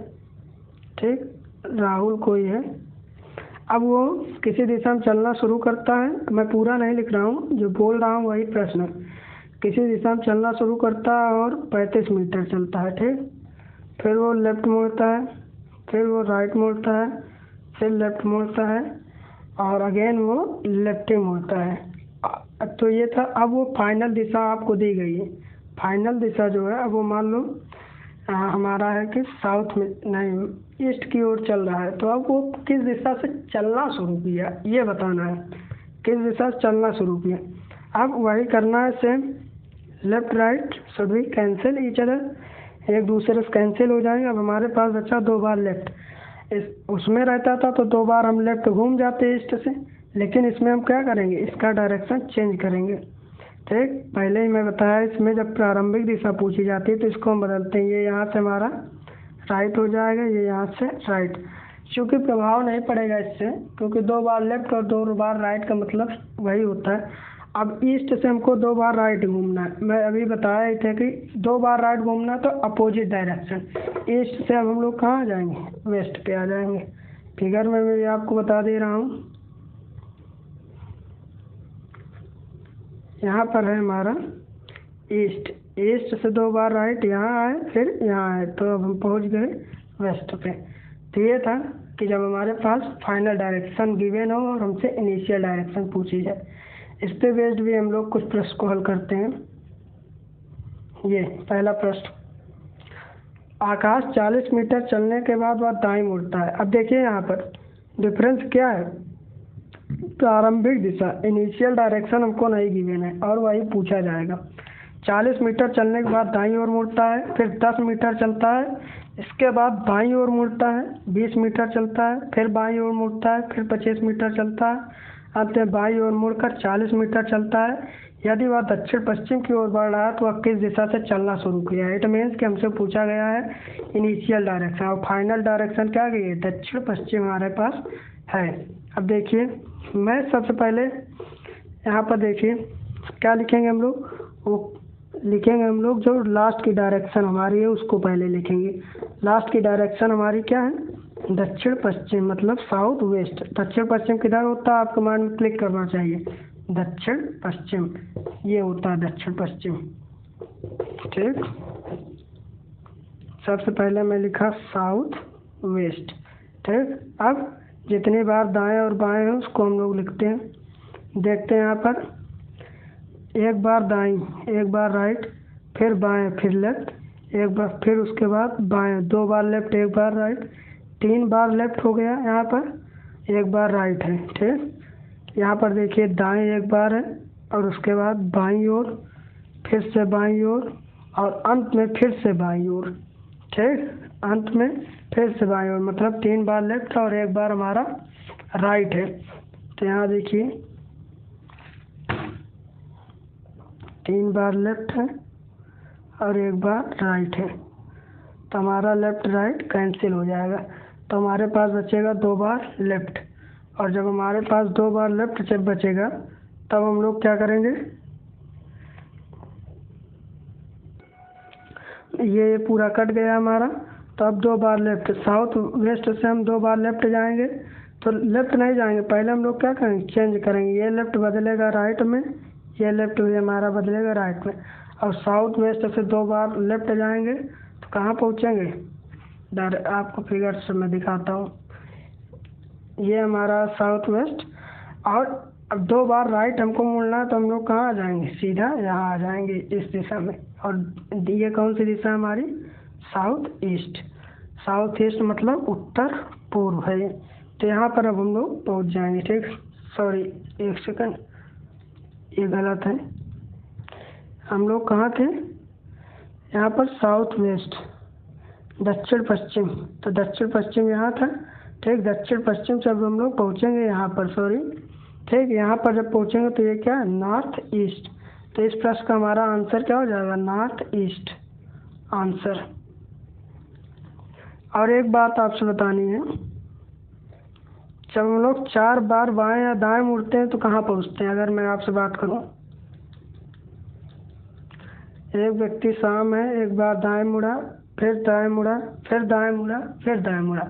ठीक, राहुल कोई है। अब वो किसी दिशा में चलना शुरू करता है, मैं पूरा नहीं लिख रहा हूँ, जो बोल रहा हूँ वही प्रश्न है। किसी दिशा में चलना शुरू करता है और 35 मीटर चलता है, ठीक। फिर वो लेफ्ट मोड़ता है, फिर वो राइट मोड़ता है, फिर लेफ्ट मोड़ता है और अगेन वो लेफ्ट ही मोड़ता है। तो ये था। अब वो फाइनल दिशा आपको दी गई है। फाइनल दिशा जो है, अब वो मान लो हमारा है कि साउथ में नहीं, ईस्ट की ओर चल रहा है। तो अब वो किस दिशा से चलना शुरू किया ये बताना है, किस दिशा से चलना शुरू किया। अब वही करना है same. Left right should be cancel each other, एक दूसरे से कैंसिल हो जाएंगे। अब हमारे पास बचा 2 बार लेफ्ट। उसमें रहता था तो 2 बार हम लेफ्ट घूम जाते ईस्ट से, लेकिन इसमें हम क्या करेंगे, इसका डायरेक्शन चेंज करेंगे, ठीक। पहले ही मैं बताया, इसमें जब प्रारंभिक दिशा पूछी जाती है तो इसको हम बदलते हैं। ये यहाँ से हमारा राइट हो जाएगा, ये यहाँ से राइट। क्योंकि प्रभाव नहीं पड़ेगा इससे, क्योंकि 2 बार लेफ्ट और 2 बार राइट का मतलब वही होता है। अब ईस्ट से हमको 2 बार राइट घूमना है। मैं अभी बताया ही था कि 2 बार राइट घूमना तो अपोजिट डायरेक्शन। ईस्ट से अब हम लोग कहाँ आ जाएंगे, वेस्ट पे आ जाएंगे। फिगर में मैं आपको बता दे रहा हूँ, यहाँ पर है हमारा ईस्ट। ईस्ट से 2 बार राइट यहाँ आए, फिर यहाँ आए, तो अब हम पहुँच गए वेस्ट पे। तो ये था कि जब हमारे पास फाइनल डायरेक्शन गिवन हो और हमसे इनिशियल डायरेक्शन पूछी जाए। इस पे बेस्ड भी हम लोग कुछ प्रश्न को हल करते हैं। ये पहला प्रश्न, आकाश 40 मीटर चलने के बाद वह दाईं मुड़ता है। अब देखिए यहाँ पर डिफरेंस क्या है। प्रारंभिक दिशा इनिशियल डायरेक्शन हमको नहीं गिवन है और वही पूछा जाएगा। 40 मीटर चलने के बाद दाईं ओर मुड़ता है, फिर 10 मीटर चलता है, इसके बाद बाईं ओर मुड़ता है, 20 मीटर चलता है, फिर बाईं ओर मुड़ता है, फिर 25 मीटर चलता है, अंत में बाईं ओर मुड़कर 40 मीटर चलता है। यदि वह दक्षिण पश्चिम की ओर बढ़ रहा है तो वह किस दिशा से चलना शुरू किया है। इट मीन्स कि हमसे पूछा गया है इनिशियल डायरेक्शन और फाइनल डायरेक्शन क्या गई है, दक्षिण पश्चिम हमारे पास है। अब देखिए, मैं सबसे पहले यहाँ पर देखिए क्या लिखेंगे हम लोग, वो लिखेंगे हम लोग जो लास्ट की डायरेक्शन हमारी है उसको पहले लिखेंगे। लास्ट की डायरेक्शन हमारी क्या है, दक्षिण पश्चिम, मतलब साउथ वेस्ट। दक्षिण पश्चिम किधर होता है आपके माइंड में क्लिक करना चाहिए, दक्षिण पश्चिम, ये होता है दक्षिण पश्चिम, ठीक। सबसे पहले मैं लिखा साउथ वेस्ट, ठीक। अब जितनी बार दाएं और बाएं है उसको हम लोग लिखते हैं। देखते हैं यहाँ पर, एक बार दाएं, एक बार राइट, फिर बाएं, फिर लेफ्ट, एक बार, फिर उसके बाद बाएं, 2 बार लेफ्ट, 1 बार राइट, 3 बार लेफ्ट हो गया। यहाँ पर 1 बार राइट है, ठीक। यहाँ पर देखिए दाएं 1 बार है और उसके बाद बाईं ओर, फिर से बाईं ओर और अंत में फिर से बाईं ओर, ठीक। अंत में फिर से बाईं ओर, मतलब 3 बार लेफ्ट और 1 बार हमारा राइट है। तो यहाँ देखिए 3 बार लेफ्ट है और 1 बार राइट है, तो हमारा लेफ्ट राइट कैंसिल हो जाएगा। तो हमारे पास बचेगा 2 बार लेफ्ट। और जब हमारे पास 2 बार लेफ्ट जब बचेगा तब हम लोग क्या करेंगे, ये पूरा कट गया हमारा। तो अब 2 बार लेफ्ट, साउथ वेस्ट से हम 2 बार लेफ्ट जाएंगे, तो लेफ्ट नहीं जाएंगे, पहले हम लोग क्या करेंगे, चेंज करेंगे। ये लेफ्ट बदलेगा राइट में, ये लेफ्ट भी हमारा बदलेगा राइट में। और साउथ वेस्ट से 2 बार लेफ्ट जाएंगे तो कहाँ पहुँचेंगे, आपको फिगर से मैं दिखाता हूँ। ये हमारा साउथ वेस्ट, और अब 2 बार राइट हमको मुड़ना है तो हम लोग कहाँ आ जाएंगे, सीधा यहाँ आ जाएंगे इस दिशा में। और ये कौन सी दिशा हमारी, साउथ ईस्ट। साउथ ईस्ट मतलब उत्तर पूर्व है। तो यहाँ पर अब हम लोग पहुँच जाएंगे, ठीक। सॉरी 1 सेकंड, ये गलत है। हम लोग कहाँ थे, यहाँ पर साउथ वेस्ट, दक्षिण पश्चिम, तो दक्षिण पश्चिम यहाँ था, ठीक। दक्षिण पश्चिम से अब हम लोग पहुँचेंगे यहाँ पर, सॉरी, ठीक। यहाँ पर जब पहुँचेंगे तो ये क्या है, नॉर्थ ईस्ट। तो इस प्रश्न का हमारा आंसर क्या हो जाएगा, नॉर्थ ईस्ट आंसर। और एक बात आपसे बतानी है, जब हम लोग 4 बार बाएं या दाएं मुड़ते हैं तो कहाँ पहुँचते हैं। अगर मैं आपसे बात करूँ, एक व्यक्ति शाम है, 1 बार दाएं मुड़ा, फिर दाएं मुड़ा, फिर दाएं मुड़ा, फिर दाएं मुड़ा,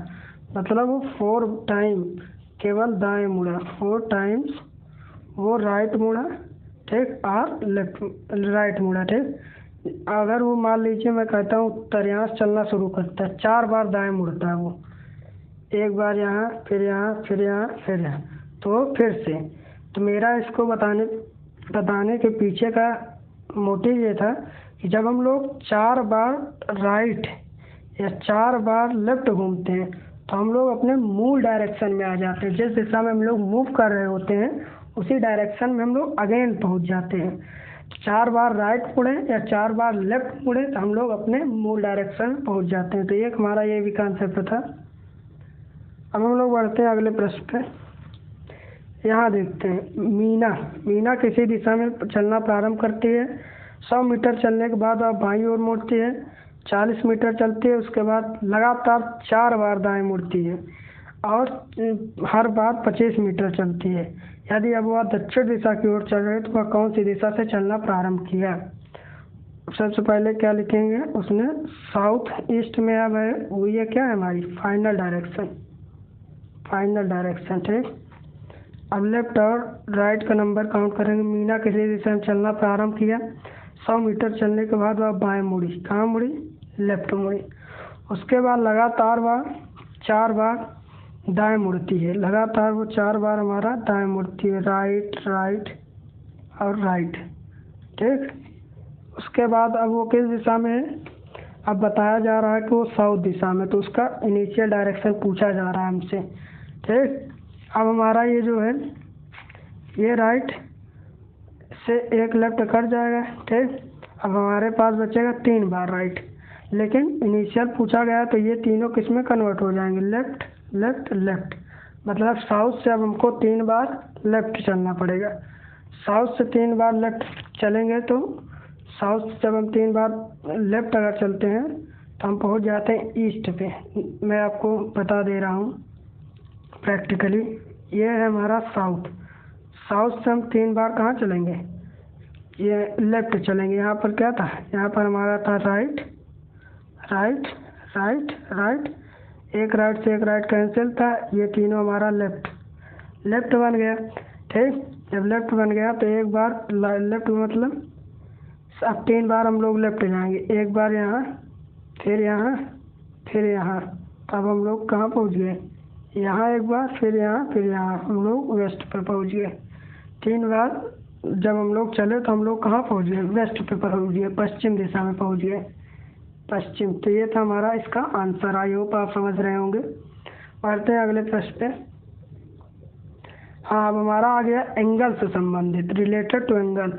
मतलब वो 4 टाइम केवल दाएं मुड़ा 4 टाइम्स, वो राइट मुड़ा, ठीक, और लेफ्ट राइट मुड़ा, ठीक। अगर वो मान लीजिए मैं कहता हूँ उत्तर यहाँ से चलना शुरू करता है, 4 बार दाएं मुड़ता है वो, एक बार यहाँ, फिर यहाँ, फिर यहाँ, फिर यहाँ, तो फिर से। तो मेरा इसको बताने के पीछे का मोटिव ये था कि जब हम लोग 4 बार राइट या 4 बार लेफ्ट घूमते हैं तो हम लोग अपने मूल डायरेक्शन में आ जाते हैं। जिस दिशा में हम लोग मूव कर रहे होते हैं उसी डायरेक्शन में हम लोग अगेन पहुंच जाते हैं। 4 बार राइट मुड़े या 4 बार लेफ्ट मुड़े तो हम लोग अपने मूल डायरेक्शन में पहुंच जाते हैं। तो एक हमारा ये भी कॉन्सेप्ट था। अब हम लोग बढ़ते हैं अगले प्रश्न पे। यहाँ देखते हैं मीना किसी दिशा में चलना प्रारंभ करती है। 100 मीटर चलने के बाद वह बाईं ओर मुड़ती है। 40 मीटर चलती है, उसके बाद लगातार 4 बार दाएं मुड़ती है और हर बार 25 मीटर चलती है। यदि अब वह दक्षिण दिशा की ओर चल रही है तो वह कौन सी दिशा से चलना प्रारंभ किया? सबसे पहले क्या लिखेंगे? उसने साउथ ईस्ट में अब है वो, ये क्या है हमारी फाइनल डायरेक्शन, ठीक। अब लेफ्ट और राइट का नंबर काउंट करेंगे। मीना किसी दिशा में चलना प्रारंभ किया। 100 मीटर चलने के बाद वह बाएं मुड़ी, कहाँ मुड़ी? लेफ्ट मुड़ी। उसके बाद लगातार वह 4 बार दाएं मुड़ती है, लगातार वो 4 बार हमारा दाएं मुड़ती है, राइट और राइट, ठीक। उसके बाद अब वो किस दिशा में है? अब बताया जा रहा है कि वो साउथ दिशा में, तो उसका इनिशियल डायरेक्शन पूछा जा रहा है हमसे, ठीक। अब हमारा ये जो है ये राइट से एक लेफ्ट कट जाएगा, ठीक। अब हमारे पास बचेगा 3 बार राइट, लेकिन इनिशियल पूछा गया तो ये तीनों किस में कन्वर्ट हो जाएंगे? लेफ्ट। मतलब साउथ से अब हमको 3 बार लेफ्ट चलना पड़ेगा। साउथ से 3 बार लेफ्ट चलेंगे तो साउथ से जब हम 3 बार लेफ्ट अगर चलते हैं तो हम पहुंच जाते हैं ईस्ट पे। मैं आपको बता दे रहा हूँ प्रैक्टिकली। ये है हमारा साउथ से हम 3 बार कहाँ चलेंगे? ये लेफ्ट चलेंगे। यहाँ पर क्या था? यहाँ पर हमारा था राइट, एक राइट से एक राइट कैंसिल था, ये तीनों हमारा लेफ्ट बन गया, ठीक। जब लेफ्ट बन गया तो एक बार लेफ्ट मतलब अब 3 बार हम लोग लेफ्ट जाएंगे, एक बार यहाँ, फिर यहाँ, फिर यहाँ। तब हम लोग कहाँ पहुँच गए? यहाँ एक बार, फिर यहाँ हम लोग वेस्ट पे पहुँच गए। 3 बार जब हम लोग चले तो हम लोग कहाँ पहुँच गए? वेस्ट पे पहुँच गए, पश्चिम दिशा में पहुँच गए, पश्चिम। तो ये था हमारा इसका आंसर। आई होप आप समझ रहे होंगे। बढ़ते हैं अगले प्रश्न पे। हाँ, अब हमारा आ गया एंगल से संबंधित, related to angle.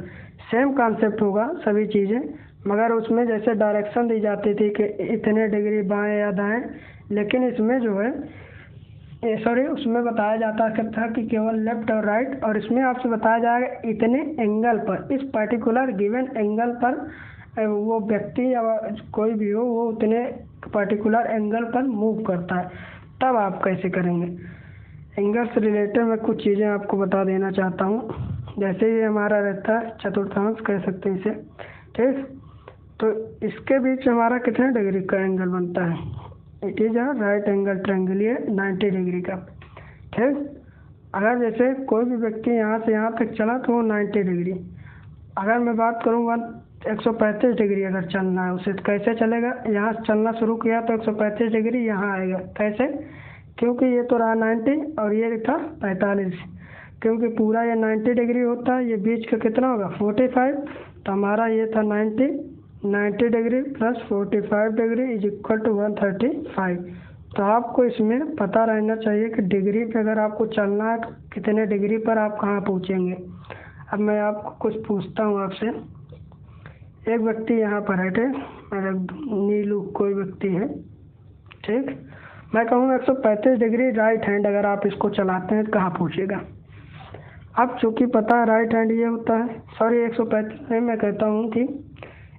Same concept होगा सभी चीज़ें, मगर उसमें जैसे डायरेक्शन दी जाती थी कि इतने डिग्री बाएं या दाएं, लेकिन इसमें जो है उसमें बताया जाता था कि केवल लेफ्ट और राइट, और इसमें आपसे बताया जाएगा इतने एंगल पर, इस पर्टिकुलर गिवन एंगल पर वो व्यक्ति या कोई भी हो वो उतने पर्टिकुलर एंगल पर मूव करता है। तब आप कैसे करेंगे? एंगल से रिलेटेड मैं कुछ चीज़ें आपको बता देना चाहता हूँ। जैसे ये हमारा रहता है चतुर्थांश कह सकते हैं इसे, ठीक। तो इसके बीच हमारा कितने डिग्री का एंगल बनता है? It is a right angle triangle, ये 90 डिग्री का, ठीक। अगर जैसे कोई भी व्यक्ति यहाँ से यहाँ तक चला तो वो 90 डिग्री। अगर मैं बात करूँगा 135 डिग्री अगर चलना है उसे, तो कैसे चलेगा? यहाँ से चलना शुरू किया तो 135 डिग्री यहाँ आएगा। कैसे? क्योंकि ये तो रहा 90 और ये था 45, क्योंकि पूरा ये 90 डिग्री होता है, ये बीच का कितना होगा? 45। तो हमारा ये था 90 degree plus 45 degree is equal to 135। तो आपको इसमें पता रहना चाहिए कि डिग्री पे अगर आपको चलना है तो कितने डिग्री पर आप कहाँ पहुँचेंगे। अब मैं आपको कुछ पूछता हूँ आपसे। एक व्यक्ति यहाँ पर है, ठीक, मतलब नीलू कोई व्यक्ति है, ठीक। मैं कहूँगा 135 डिग्री राइट हैंड अगर आप इसको चलाते हैं तो कहाँ पहुँचेगा? अब चूँकि पता है राइट हैंड ये होता है, सॉरी 135 में मैं कहता हूँ कि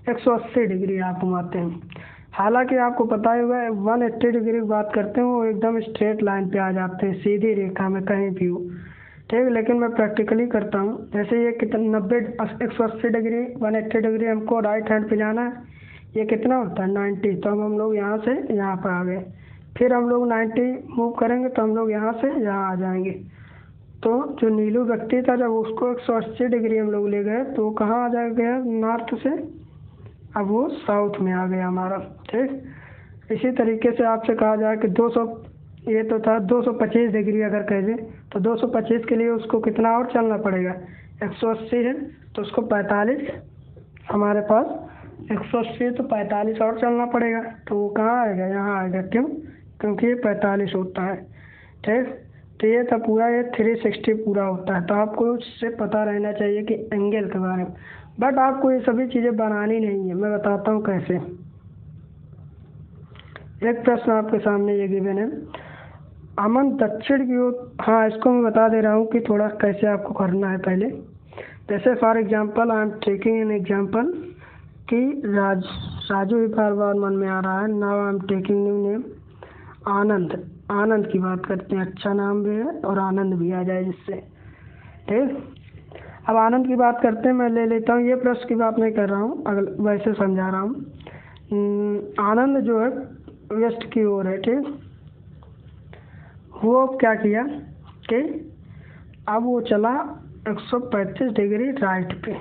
180 डिग्री आप घुमाते हैं। हालांकि आपको पता ही होगा 180 डिग्री की बात करते हैं वो एकदम स्ट्रेट लाइन पे आ जाते हैं, सीधी रेखा में कहीं भी हो, ठीक। लेकिन मैं प्रैक्टिकली करता हूँ। जैसे ये कितना 180 डिग्री 180 डिग्री हमको राइट हैंड पे जाना है, ये कितना होता है 90। तो अब हम लोग यहाँ से यहाँ पर आ गए, फिर हम लोग 90 मूव करेंगे तो हम लोग यहाँ से यहाँ आ जाएंगे। तो जो नीलू व्यक्ति था जब उसको 180 डिग्री हम लोग ले गए तो वो कहाँ आ गया नॉर्थ से, अब वो साउथ में आ गया हमारा। ठीक, इसी तरीके से आपसे कहा जाए कि 200, ये तो था 225 डिग्री अगर कह दें तो 225 के लिए उसको कितना और चलना पड़ेगा, 180 है तो उसको 45, हमारे पास 180 तो 45 और चलना पड़ेगा। तो वो कहाँ आएगा, यहाँ आएगा। क्यों, क्योंकि ये 45 होता है। ठीक, तो ये था पूरा, ये 360 पूरा होता है। तो आपको इससे पता रहना चाहिए कि एंगल के बारे में, बट आपको ये सभी चीज़ें बनानी नहीं है, मैं बताता हूँ कैसे। एक प्रश्न आपके सामने ये गिवन है, अमन दक्षिण की ओर, हाँ इसको मैं बता दे रहा हूँ कि थोड़ा कैसे आपको करना है पहले। जैसे for example I am taking an example कि राजू ही बार बार मन में आ रहा है। Now I am taking new name Anand. Anand की बात करते हैं, अच्छा नाम भी है और आनंद भी आ जाए जिससे। ठीक, अब आनंद की बात करते हैं, मैं ले लेता हूँ, ये प्रश्न की बात नहीं कर रहा हूँ, अगर वैसे समझा रहा हूँ। आनंद जो है वेस्ट की ओर है। ठीक, वो क्या किया कि अब वो चला 135 डिग्री राइट पे।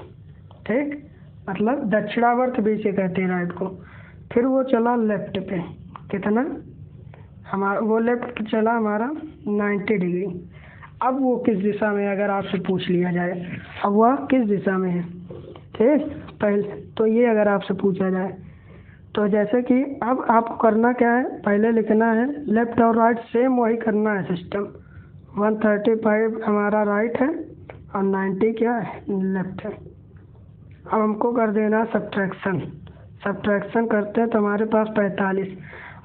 ठीक, मतलब दक्षिणावर्त भी इसे कहते हैं राइट को। फिर वो चला लेफ्ट पे, कितना, हमारा वो लेफ्ट चला हमारा 90 डिग्री। अब वो किस दिशा में, अगर आपसे पूछ लिया जाए अब वह किस दिशा में है। ठीक, पहले तो ये अगर आपसे पूछा जाए तो जैसे कि अब आपको करना क्या है, पहले लिखना है लेफ्ट और राइट सेम वही करना है सिस्टम। 135 हमारा राइट है और 90 क्या है, लेफ्ट है। अब हमको कर देना सब्ट्रैक्शन। सब्ट्रैक्शन करते हैं तो हमारे पास 45,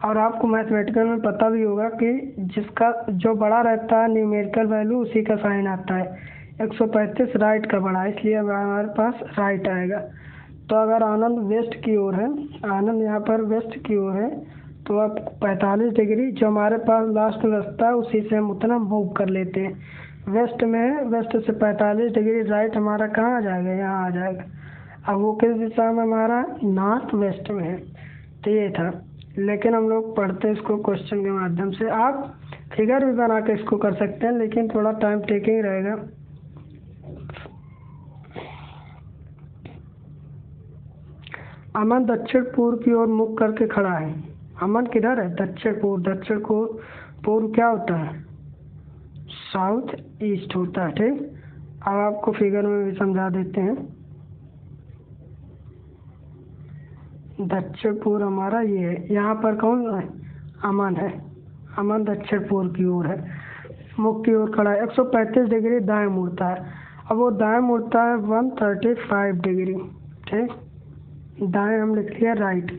और आपको मैथमेटिकल में पता भी होगा कि जिसका जो बड़ा रहता है न्यूमेरिकल वैल्यू उसी का साइन आता है। 135 राइट का बड़ा, इसलिए हमारे पास राइट आएगा। तो अगर आनंद वेस्ट की ओर है, आनंद यहाँ पर वेस्ट की ओर है, तो अब 45 डिग्री जो हमारे पास लास्ट में रास्ता है उसी से हम उतना मूव कर लेते हैं। वेस्ट में है, वेस्ट से 45 डिग्री राइट हमारा कहाँ आ जाएगा, यहाँ आ जाएगा। अब वो किस दिशा में, हमारा नॉर्थ वेस्ट में है। तो ये था, लेकिन हम लोग पढ़ते हैं इसको क्वेश्चन के माध्यम से। आप फिगर भी बना के इसको कर सकते हैं, लेकिन थोड़ा टाइम टेकिंग रहेगा। अमन दक्षिण पूर्व की ओर मुख करके खड़ा है। अमन किधर है, दक्षिण पूर्व। दक्षिण को पूर्व क्या होता है, साउथ ईस्ट होता है। ठीक, अब आपको फिगर में भी समझा देते हैं। दक्षिण पूर्व हमारा ये है, यहाँ पर कौन है, अमन है। अमन दक्षिण पूर्व की ओर है, मुख की ओर खड़ा है। 135 डिग्री दाएं मुड़ता है। अब वो दाएं मुड़ता है 135 डिग्री। ठीक, दाएं हम लिख लिया राइट।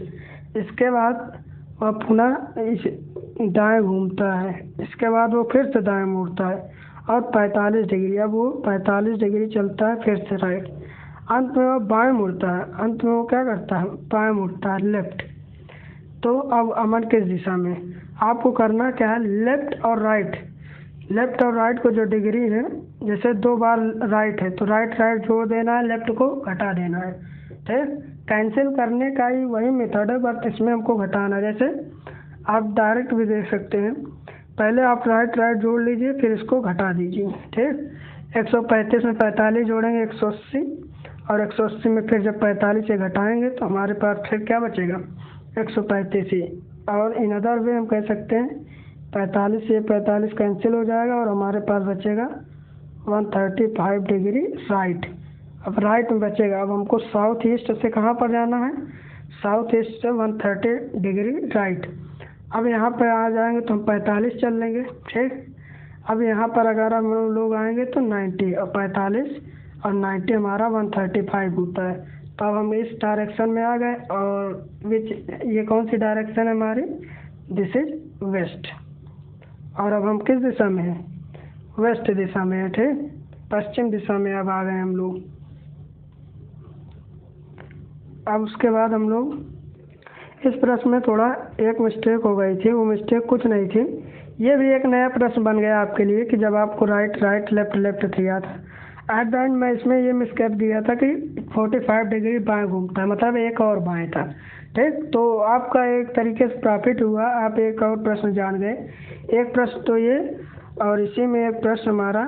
इसके बाद वह पुनः इस दाएं घूमता है, इसके बाद वो फिर से दाएं मुड़ता है और 45 डिग्री, अब वो 45 डिग्री चलता है फिर से राइट। अंत में वो बाएं मुड़ता है, अंत में वो क्या करता है, बाएं मुड़ता है, लेफ्ट। तो अब अमन किस दिशा में, आपको करना क्या है, लेफ्ट और राइट। लेफ्ट और राइट को जो डिग्री है, जैसे 2 बार राइट है तो राइट राइट जोड़ देना है, लेफ्ट को घटा देना है। ठीक, कैंसिल करने का ही वही मेथड है, बट इसमें हमको घटाना है। जैसे आप डायरेक्ट भी देख सकते हैं, पहले आप राइट राइट जोड़ लीजिए फिर इसको घटा दीजिए। ठीक, 135 में 45 जोड़ेंगे 180, और 180 में फिर जब 45 से घटाएंगे तो हमारे पास फिर क्या बचेगा, 135 ही। और इन अदर वे हम कह सकते हैं 45 से 45 कैंसिल हो जाएगा और हमारे पास बचेगा 135 डिग्री राइट। अब राइट में बचेगा। अब हमको साउथ ईस्ट से कहाँ पर जाना है, साउथ ईस्ट से 130 डिग्री राइट। अब यहाँ पर आ जाएंगे तो हम 45 चल लेंगे। ठीक, अब यहाँ पर अगर हम लोग आएंगे तो 90 और 45 और 90 हमारा 135 होता है। तो अब हम इस डायरेक्शन में आ गए, और ये कौन सी डायरेक्शन है हमारी, दिस इज वेस्ट। और अब हम किस दिशा में हैं, वेस्ट दिशा में है। ठीक, पश्चिम दिशा में अब आ गए हम लोग। अब उसके बाद हम लोग इस प्रश्न में थोड़ा एक मिस्टेक हो गई थी, वो मिस्टेक कुछ नहीं थी, ये भी एक नया प्रश्न बन गया आपके लिए कि जब आपको राइट राइट लेफ्ट लेफ्ट दिया था, एट द एंड मैं इसमें ये मिसकैप दिया था कि 45 डिग्री बाएं घूमता है, मतलब एक और बाएं था। ठीक, तो आपका एक तरीके से प्रॉफिट हुआ, आप एक और प्रश्न जान गए। एक प्रश्न तो ये, और इसी में एक प्रश्न हमारा,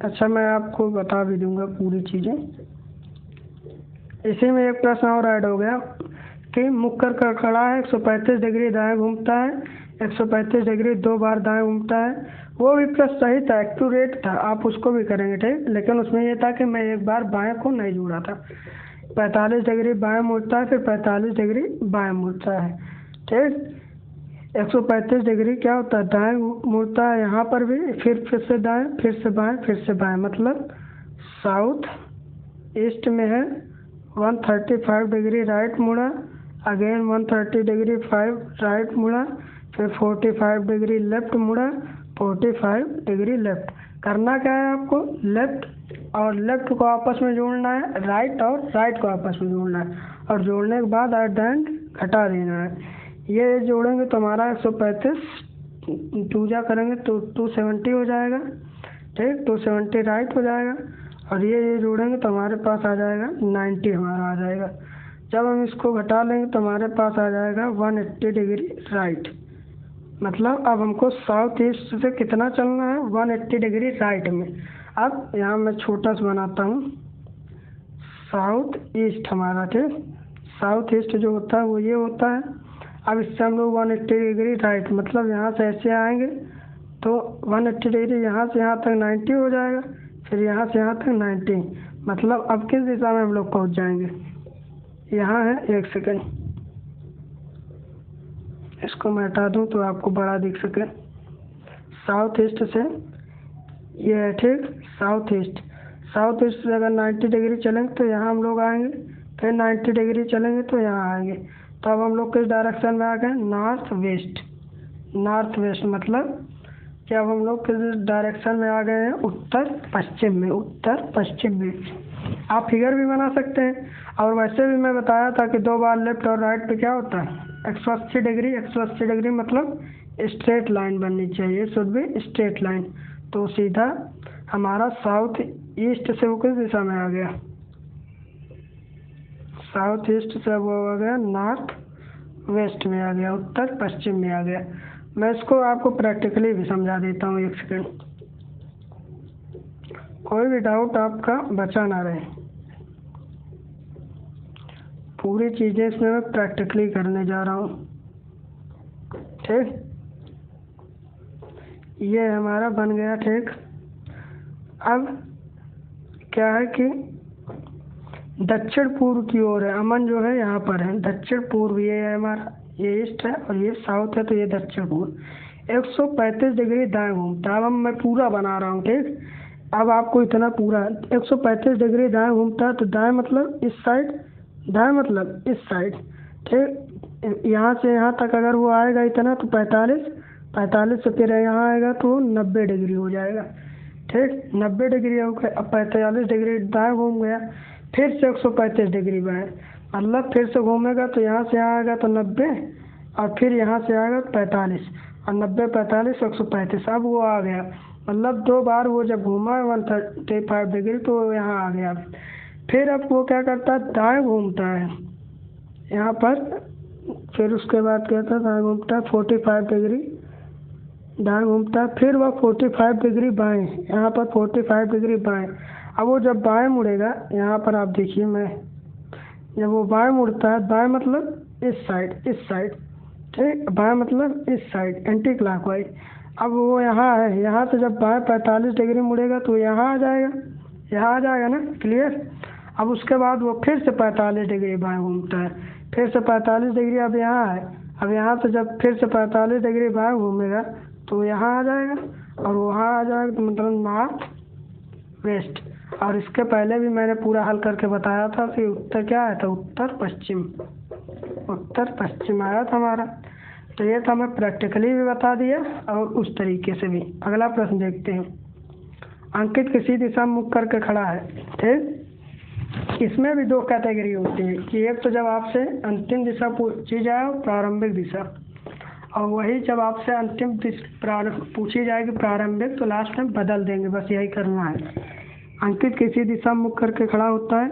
अच्छा मैं आपको बता भी दूंगा पूरी चीज़ें। इसी में एक प्रश्न और ऐड हो गया कि मुक्कर का खड़ा है, 135 डिग्री दाएं घूमता है, 135 डिग्री 2 बार दाएं घूमता है। वो भी प्रश्न सही था, एक्यूरेट था, आप उसको भी करेंगे ठीक, लेकिन उसमें ये था कि मैं एक बार बाएं को नहीं जोड़ा था। 45 डिग्री बाएं मुड़ता है, फिर 45 डिग्री बाएं मुड़ता है ठीक। 135 डिग्री क्या होता है, दाएं मुड़ता है यहाँ पर भी, फिर से दाएं, फिर से बाएं, फिर से बाएं, मतलब साउथ ईस्ट में है। 135 डिग्री राइट मुड़ा, अगेन 130 डिग्री 5 राइट मुड़ा, फिर 45 डिग्री लेफ्ट मुड़ा, 45 डिग्री लेफ्ट। करना क्या है आपको, लेफ्ट और लेफ्ट को आपस में जोड़ना है, राइट और राइट को आपस में जोड़ना है, और जोड़ने के बाद एट द एंड घटा देना है। ये जोड़ेंगे तो हमारा 135 टूजा करेंगे तो 270 हो जाएगा ठीक, 270 राइट हो जाएगा, और ये जोड़ेंगे तो हमारे पास आ जाएगा 90 हमारा आ जाएगा। जब हम इसको घटा लेंगे तो हमारे पास आ जाएगा 180 डिग्री राइट। मतलब अब हमको साउथ ईस्ट से कितना चलना है, 180 डिग्री राइट में। अब यहाँ मैं छोटा सा बनाता हूँ, साउथ ईस्ट हमारा ठीक, साउथ ईस्ट जो होता है वो ये होता है। अब इससे हम लोग 180 डिग्री राइट, मतलब यहाँ से ऐसे आएंगे तो 180 डिग्री यहाँ से यहाँ तक 90 हो जाएगा, फिर यहाँ से यहाँ तक 90, मतलब अब किस दिशा में हम लोग पहुँच जाएंगे। यहाँ है, एक सेकेंड इसको मैं हटा दूँ तो आपको बड़ा दिख सके। साउथ ईस्ट से ये है ठीक, साउथ ईस्ट, साउथ ईस्ट से अगर 90 डिग्री चलेंगे तो यहाँ हम लोग आएंगे, फिर 90 डिग्री चलेंगे तो यहाँ आएंगे। तो अब हम लोग किस डायरेक्शन में आ गए, नॉर्थ वेस्ट। नॉर्थ वेस्ट मतलब कि अब हम लोग किस डायरेक्शन में आ गए हैं, उत्तर पश्चिम में, उत्तर पश्चिम में। आप फिगर भी बना सकते हैं, और वैसे भी मैं बताया था कि 2 बार लेफ्ट और राइट पे क्या होता है, 180 डिग्री। 180 डिग्री मतलब स्ट्रेट लाइन बननी चाहिए, शुड बी स्ट्रेट लाइन। तो सीधा हमारा साउथ ईस्ट से वो किस दिशा में आ गया, साउथ ईस्ट से वो आ गया नॉर्थ वेस्ट में आ गया, उत्तर पश्चिम में आ गया। मैं इसको आपको प्रैक्टिकली भी समझा देता हूँ, एक सेकेंड, कोई भी डाउट आपका बचा ना रहे। पूरी चीज़ें इसमें मैं प्रैक्टिकली करने जा रहा हूँ ठीक। ये हमारा बन गया ठीक। अब क्या है कि दक्षिण पूर्व की ओर है, अमन जो है यहाँ पर है, दक्षिण पूर्व ये है हमारा, ये ईस्ट है और ये साउथ है, तो ये दक्षिण पूर्व। 135 डिग्री दाएं घूमता है। अब मैं पूरा बना रहा हूँ ठीक, अब आपको इतना पूरा 135 डिग्री दाएं घूमता है, तो दाएं मतलब इस साइड, दाएं मतलब इस साइड ठीक। यहाँ से यहाँ तक अगर वो आएगा इतना तो 45 से फिर यहाँ आएगा तो 90 डिग्री हो जाएगा ठीक, 90 डिग्री हो गया। अब 45 डिग्री दाएं घूम गया, फिर से 135 डिग्री बाएं, मतलब फिर से घूमेगा तो यहाँ से यहाँ आएगा तो 90, और फिर यहाँ से आएगा 45, और 90 45 135। अब वो आ गया, मतलब 2 बार वो जब घूमा 135 डिग्री तो यहाँ आ गया। फिर अब वो क्या करता है, दाएं घूमता है यहाँ पर, फिर उसके बाद कहता है दाएं घूमता है 45 डिग्री दाएं घूमता है, फिर वह 45 डिग्री बाएं, यहाँ पर 45 डिग्री बाएं। अब वो जब बाएं मुड़ेगा, यहाँ पर आप देखिए, मैं जब वो बाएं मुड़ता है, बाएं मतलब इस साइड, इस साइड ठीक, बाएं मतलब इस साइड एंटी क्लॉकवाइज। अब वो यहाँ है, यहाँ से जब बाएं 45 डिग्री मुड़ेगा तो यहाँ आ जाएगा, यहाँ आ जाएगा ना, क्लियर। अब उसके बाद वो फिर से 45 डिग्री बाएं घूमता है, फिर से 45 डिग्री अब यहाँ है। अब यहाँ से जब फिर से 45 डिग्री बाएं घूमेगा तो यहाँ आ जाएगा, और वहाँ आ जाएगा, तो मतलब नॉर्थ वेस्ट। और इसके पहले भी मैंने पूरा हल करके बताया था कि उत्तर क्या आया था, उत्तर पश्चिम, उत्तर पश्चिम आया था हमारा। तो ये था, मैं प्रैक्टिकली भी बता दिया और उस तरीके से भी। अगला प्रश्न देखते हैं। अंकित किसी दिशा में मुख करके खड़ा है ठीक। इसमें भी 2 कैटेगरी होती है कि एक तो जब आपसे अंतिम दिशा पूछी जाए प्रारंभिक दिशा, और वही जब आपसे अंतिम पूछी जाएगी प्रारंभिक तो लास्ट में बदल देंगे, बस यही करना है। अंकित किसी दिशा में मुख करके खड़ा होता है,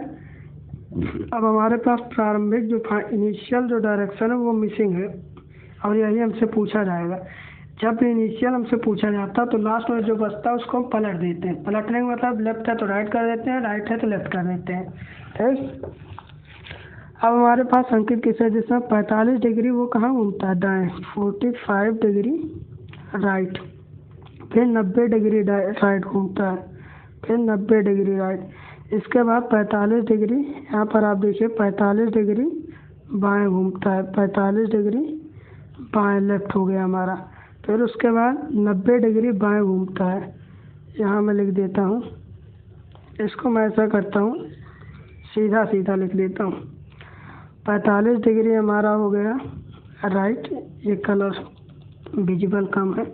अब हमारे पास प्रारंभिक जो इनिशियल जो डायरेक्शन है वो मिसिंग है, और यही हमसे पूछा जाएगा। जब भी इनिशियल हमसे पूछा जाता है तो लास्ट में जो बचता है उसको हम पलट देते हैं। पलटने का मतलब लेफ्ट है तो राइट कर देते हैं, राइट है तो लेफ्ट कर देते हैं। ठीक, अब हमारे पास अंकित किस है जिसमें 45 डिग्री वो कहाँ घूमता है, दाएँ, 45 डिग्री राइट, फिर 90 डिग्री राइट घूमता है, फिर 90 डिग्री राइट। इसके बाद 45 डिग्री, यहाँ पर आप देखिए 45 डिग्री बाएं घूमता है, 45 डिग्री बाएं लेफ्ट हो गया हमारा। फिर उसके बाद 90 डिग्री बाएं घूमता है, यहाँ मैं लिख देता हूँ, इसको मैं ऐसा करता हूँ, सीधा सीधा लिख देता हूँ। 45 डिग्री हमारा हो गया राइट, ये कलर विजिबल कम है।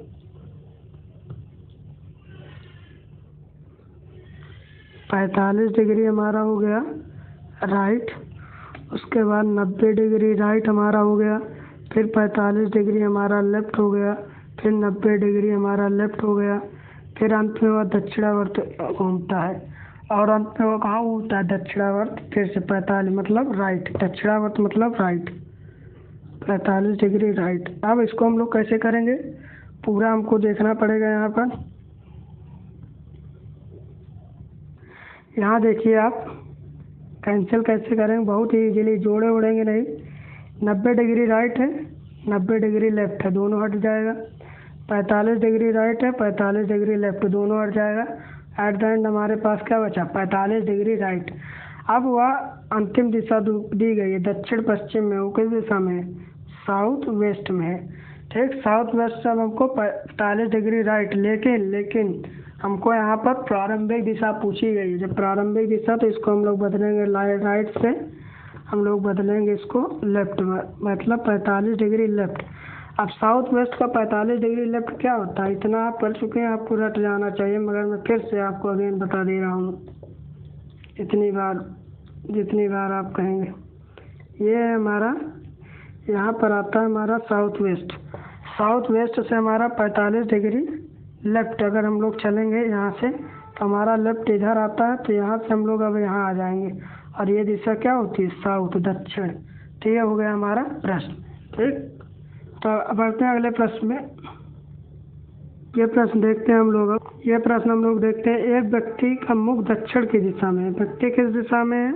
45 डिग्री हमारा हो गया राइट, उसके बाद 90 डिग्री राइट हमारा हो गया, फिर 45 डिग्री हमारा लेफ्ट हो गया, फिर 90 डिग्री हमारा लेफ्ट हो गया, फिर अंत में वह दक्षिणावर्त घूमता है, और अंत में वो कहाँ घूमता है, दक्षिणावर्त, फिर से 45 मतलब राइट, दक्षिणावर्त मतलब राइट, 45 डिग्री राइट। अब इसको हम लोग कैसे करेंगे, पूरा हमको देखना पड़ेगा। यहाँ देखिए आप कैंसिल कैसे करेंगे, बहुत ही इजीली, जोड़े उड़ेंगे नहीं। 90 डिग्री राइट है, 90 डिग्री लेफ्ट है, दोनों हट जाएगा। 45 डिग्री राइट है, 45 डिग्री लेफ्ट, दोनों हट जाएगा। एट द एंड हमारे पास क्या बचा, 45 डिग्री राइट। अब वह अंतिम दिशा दी गई है दक्षिण पश्चिम में, वो किस दिशा में है, साउथ वेस्ट में है। ठीक, साउथ वेस्ट से हमको 45 डिग्री राइट, लेकिन हमको यहाँ पर प्रारंभिक दिशा पूछी गई है। जब प्रारंभिक दिशा तो इसको हम लोग बदलेंगे राइट से, हम लोग बदलेंगे इसको लेफ्ट में, मतलब 45 डिग्री लेफ्ट। अब साउथ वेस्ट का 45 डिग्री लेफ्ट क्या होता है, इतना आप कर चुके हैं, आपको रट जाना चाहिए, मगर मैं फिर से आपको अगेन बता दे रहा हूँ, इतनी बार जितनी बार आप कहेंगे। ये है हमारा, यहाँ पर आता है हमारा साउथ वेस्ट। साउथ वेस्ट से हमारा 45 डिग्री लेफ्ट, अगर हम लोग चलेंगे यहाँ से तो हमारा लेफ्ट इधर आता है, तो यहाँ से हम लोग अब यहाँ आ जाएंगे, और ये दिशा क्या होती है, साउथ, दक्षिण। तो ये हो गया हमारा प्रश्न। ठीक, तो अब बढ़ते हैं अगले प्रश्न में। ये प्रश्न देखते हैं हम लोग। अब ये प्रश्न हम लोग देखते हैं, एक व्यक्ति का मुख दक्षिण की दिशा में है। व्यक्ति किस दिशा में है,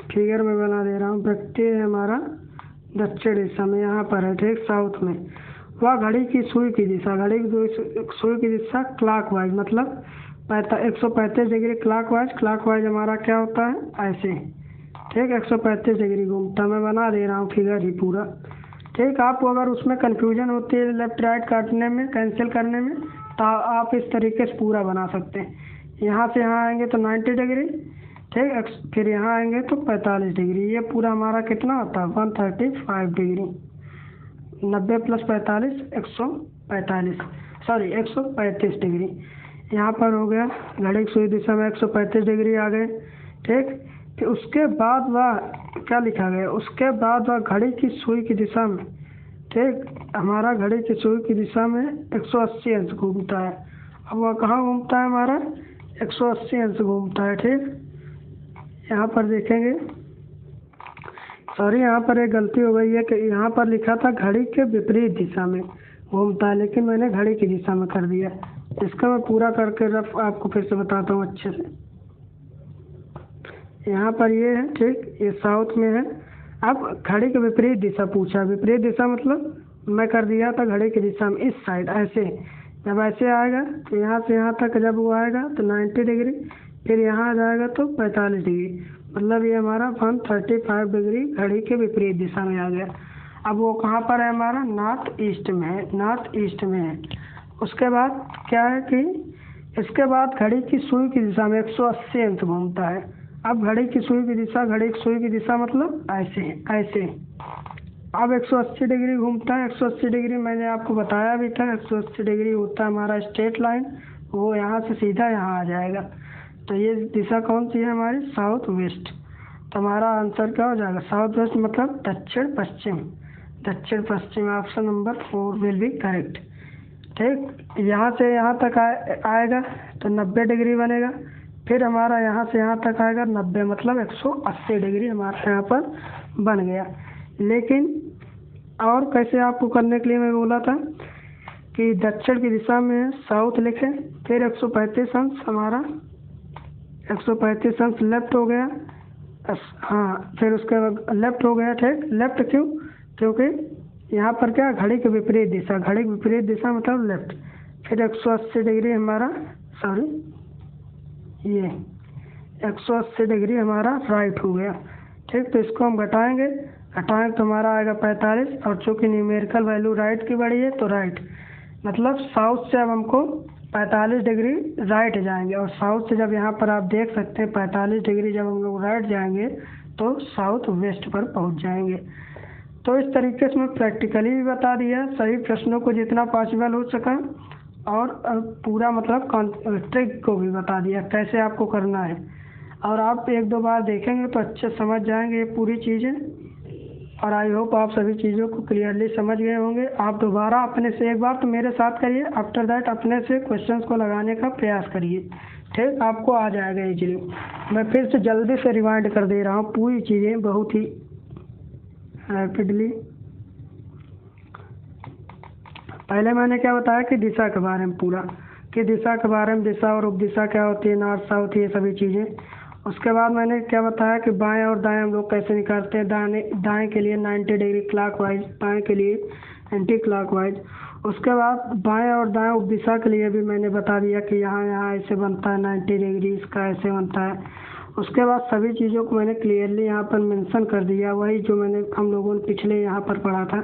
फिगर में बना दे रहा हूँ। व्यक्ति है हमारा दक्षिण दिशा में, यहाँ पर है, ठीक, साउथ में। वह घड़ी की सुई की दिशा, घड़ी की सुई की दिशा क्लॉकवाइज, मतलब 135 डिग्री क्लॉकवाइज हमारा क्या होता है, ऐसे। ठीक, 135 डिग्री घूमता, मैं बना दे रहा हूँ फिगर ही पूरा। ठीक, आपको अगर उसमें कन्फ्यूजन होती है लेफ्ट राइट काटने में, कैंसिल करने में, तो आप इस तरीके से पूरा बना सकते हैं। यहाँ से यहाँ आएंगे तो 90 डिग्री, ठीक, फिर यहाँ आएंगे तो 45 डिग्री। ये पूरा हमारा कितना होता है, 135 डिग्री। 90 plus 45 145, sorry 135 degree. यहाँ पर हो गया घड़ी की सुई दिशा में 135 डिग्री आ गए। ठीक, फिर उसके बाद वह क्या लिखा गया, उसके बाद वह घड़ी की सुई की दिशा में, ठीक, हमारा घड़ी की सुई की दिशा में 180 अंश घूमता है। अब वह कहाँ घूमता है, हमारा 180 अंश घूमता है। ठीक, यहाँ पर देखेंगे, सॉरी यहाँ पर एक गलती हो गई है कि यहाँ पर लिखा था घड़ी के विपरीत दिशा में घूमता है, लेकिन मैंने घड़ी की दिशा में कर दिया। इसका मैं पूरा करके रफ आपको फिर से बताता हूँ अच्छे से। यहाँ पर ये है, ठीक, ये साउथ में है। अब घड़ी के विपरीत दिशा पूछा, विपरीत दिशा मतलब मैं कर दिया था घड़ी की दिशा में, इस साइड ऐसे। जब ऐसे आएगा तो यहाँ से यहाँ तक जब वो आएगा तो 90 डिग्री, फिर यहाँ आ जाएगा तो 45 डिग्री, मतलब ये हमारा 135 डिग्री घड़ी के विपरीत दिशा में आ गया। अब वो कहाँ पर है, हमारा नॉर्थ ईस्ट में है, नॉर्थ ईस्ट में है। उसके बाद क्या है कि इसके बाद घड़ी की सुई की दिशा में 180 अंश घूमता है। अब घड़ी की सुई की दिशा मतलब ऐसे ऐसे। अब 180 डिग्री घूमता है। 180 डिग्री मैंने आपको बताया भी था, 180 डिग्री होता है हमारा स्ट्रेट लाइन, वो यहाँ से सीधा यहाँ आ जाएगा। तो ये दिशा कौन सी है हमारी, साउथ वेस्ट। तो हमारा आंसर क्या हो जाएगा, साउथ वेस्ट मतलब दक्षिण पश्चिम। दक्षिण पश्चिम, option number 4 will be correct. ठीक, यहाँ से यहाँ तक आएगा तो 90 डिग्री बनेगा, फिर हमारा यहाँ से यहाँ तक आएगा 90, मतलब 180 डिग्री हमारा यहाँ पर बन गया। लेकिन और कैसे आपको करने के लिए मैं बोला था कि दक्षिण की दिशा में साउथ लिखें, फिर 135 अंश हमारा 135 अंश लेफ्ट हो गया। हाँ, फिर उसके बाद लेफ्ट हो गया। ठीक, लेफ्ट क्यों? क्योंकि यहाँ पर क्या, घड़ी की विपरीत दिशा, घड़ी की विपरीत दिशा मतलब लेफ्ट। फिर 180 डिग्री हमारा, सॉरी ये 180 डिग्री हमारा राइट हो गया। ठीक, तो इसको हम घटाएंगे तो हमारा आएगा 45, और चूँकि न्यूमेरिकल वैल्यू राइट की बड़ी है तो राइट, मतलब साउथ से अब हमको 45 डिग्री राइट जाएंगे। और साउथ से जब यहाँ पर आप देख सकते हैं 45 डिग्री जब हम लोग राइट जाएंगे तो साउथ वेस्ट पर पहुँच जाएंगे। तो इस तरीके से मैं प्रैक्टिकली भी बता दिया, सभी प्रश्नों को जितना पॉसिबल हो सका, और पूरा मतलब ट्रिक को भी बता दिया कैसे आपको करना है। और आप 1-2 बार देखेंगे तो अच्छे समझ जाएंगे ये पूरी चीज़ें। और आई होप आप सभी चीज़ों को क्लियरली समझ गए होंगे। आप दोबारा अपने से एक बार तो मेरे साथ करिए, आफ्टर दैट अपने से क्वेश्चंस को लगाने का प्रयास करिए। ठीक, आपको आ जाएगा इजीली। मैं फिर से जल्दी से रिवाइंड कर दे रहा हूँ पूरी चीज़ें बहुत ही रैपिडली। पहले मैंने क्या बताया कि दिशा के बारे में पूरा, कि दिशा के बारे में, दिशा और उपदिशा क्या होती है, नॉर्थ साउथ, ये सभी चीज़ें। उसके बाद मैंने क्या बताया कि बाएं और दाएं हम लोग कैसे निकालते हैं। दाएं के लिए 90 डिग्री क्लॉकवाइज, बाएं के लिए एंटी क्लॉकवाइज। उसके बाद बाएं और दाएं उपदिशा के लिए भी मैंने बता दिया कि यहाँ ऐसे बनता है 90 डिग्री, इसका ऐसे बनता है। उसके बाद सभी चीज़ों को मैंने क्लियरली यहाँ पर मेंशन कर दिया, वही जो मैंने हम लोगों ने पिछले यहाँ पर पढ़ा था,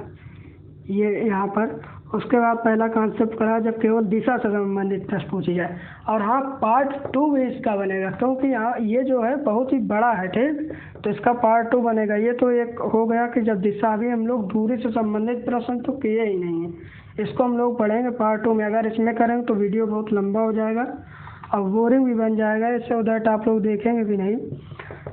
ये यहाँ पर। उसके बाद पहला कॉन्सेप्ट करा जब केवल दिशा से संबंधित प्रश्न पूछे जाए। और हाँ, पार्ट 2 भी इसका बनेगा, क्योंकि यहाँ ये जो है बहुत ही बड़ा है। ठीक, तो इसका पार्ट 2 बनेगा। ये तो एक हो गया कि जब दिशा, अभी हम लोग दूरी से संबंधित प्रश्न तो किए ही नहीं है, इसको हम लोग पढ़ेंगे पार्ट 2 में। अगर इसमें करेंगे तो वीडियो बहुत लंबा हो जाएगा और बोरिंग भी बन जाएगा, इससे उधर आप लोग देखेंगे भी नहीं।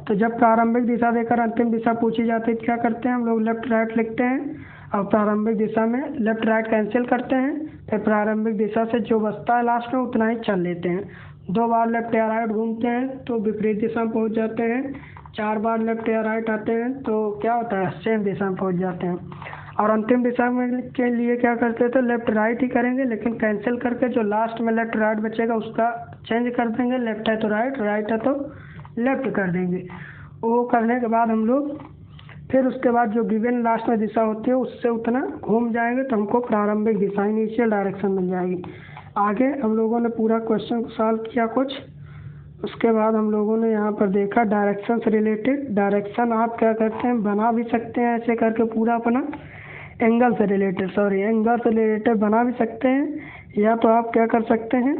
तो जब प्रारंभिक दिशा देकर अंतिम दिशा पूछी जाती है क्या करते हैं हम लोग, लेफ्ट राइट लिखते हैं, और प्रारंभिक दिशा में लेफ्ट राइट कैंसिल करते हैं। फिर प्रारंभिक दिशा से जो बचता है लास्ट में उतना ही चल लेते हैं। 2 बार लेफ्ट या राइट घूमते हैं तो विपरीत दिशा में पहुंच जाते हैं। 4 बार लेफ्ट या राइट आते हैं तो क्या होता है, सेम दिशा में पहुंच जाते हैं। और अंतिम दिशा में के लिए क्या करते हैं, तो लेफ्ट राइट ही करेंगे, लेकिन कैंसिल करके जो लास्ट में लेफ्ट राइट बचेगा उसका चेंज कर देंगे। लेफ्ट है तो राइट, राइट है तो लेफ्ट कर देंगे। वो करने के बाद हम लोग फिर उसके बाद जो गिवन लास्ट में दिशा होती है उससे उतना घूम जाएंगे तो हमको प्रारंभिक दिशा, इनिशियल डायरेक्शन मिल जाएगी। आगे हम लोगों ने पूरा क्वेश्चन को सॉल्व किया कुछ। उसके बाद हम लोगों ने यहाँ पर देखा डायरेक्शन से रिलेटेड। डायरेक्शन आप क्या करते हैं, बना भी सकते हैं ऐसे करके पूरा अपना, एंगल से रिलेटेड, एंगल से रिलेटेड बना भी सकते हैं। या तो आप क्या कर सकते हैं,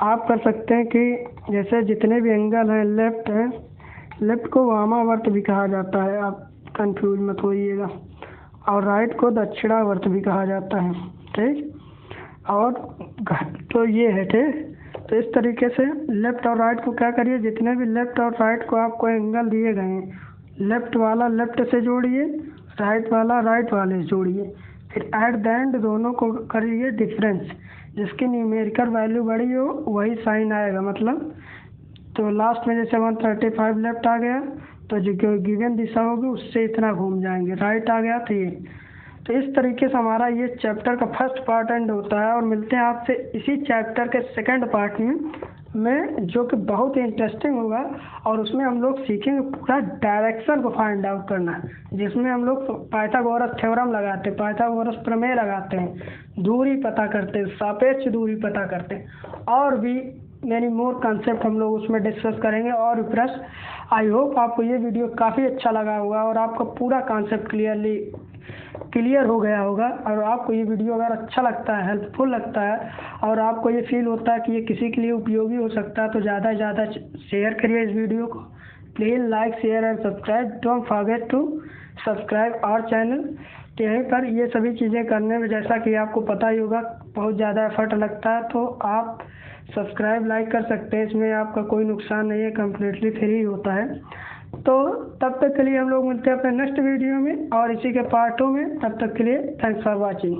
आप कर सकते हैं कि जैसे जितने भी एंगल हैं, लेफ्ट है, लेफ्ट को वामावर्त भी कहा जाता है, आप कंफ्यूज मत होइएगा, और राइट को दक्षिणावर्त भी कहा जाता है। ठीक, और तो ये है। ठीक, तो इस तरीके से लेफ्ट और राइट को क्या करिए, जितने भी लेफ्ट और राइट को आपको एंगल दिए गए हैं, लेफ्ट वाला लेफ्ट से जोड़िए, राइट वाला राइट वाले से जोड़िए। फिर एट द एंड दोनों को करिए डिफरेंस, जिसकी न्यूमेरिकल वैल्यू बड़ी हो वही साइन आएगा। मतलब तो लास्ट में जैसे 135 लेफ्ट आ गया तो जो गिवन दिशा होगी उससे इतना घूम जाएंगे, राइट आ गया तो ये। तो इस तरीके से हमारा ये चैप्टर का फर्स्ट पार्ट एंड होता है। और मिलते हैं आपसे इसी चैप्टर के सेकंड पार्ट में जो कि बहुत ही इंटरेस्टिंग होगा, और उसमें हम लोग सीखेंगे पूरा डायरेक्शन को फाइंड आउट करना, जिसमें हम लोग पाइथागोरस थ्योरम लगाते हैं, पाइथागोरस प्रमेय लगाते हैं, दूरी पता करते हैं, सापेक्ष दूरी पता करते हैं, और भी मैनी मोर कॉन्सेप्ट हम लोग उसमें डिस्कस करेंगे और प्रश्न। आई होप आपको ये वीडियो काफ़ी अच्छा लगा होगा और आपका पूरा कॉन्सेप्ट क्लियर हो गया होगा। और आपको ये वीडियो अगर अच्छा लगता है, हेल्पफुल लगता है, और आपको ये फील होता है कि ये किसी के लिए उपयोगी हो सकता है, तो ज़्यादा से ज़्यादा शेयर करिए इस वीडियो को। Please like, share and subscribe. Don't forget to subscribe our channel. तो यहीं पर ये सभी चीज़ें करने में, जैसा कि आपको पता ही होगा, बहुत ज़्यादा एफर्ट लगता है, तो आप सब्सक्राइब लाइक कर सकते हैं, इसमें आपका कोई नुकसान नहीं है, कम्प्लीटली फ्री होता है। तो तब तक के लिए हम लोग मिलते हैं अपने नेक्स्ट वीडियो में और इसी के पार्टों में। तब तक के लिए थैंक्स फॉर वॉचिंग।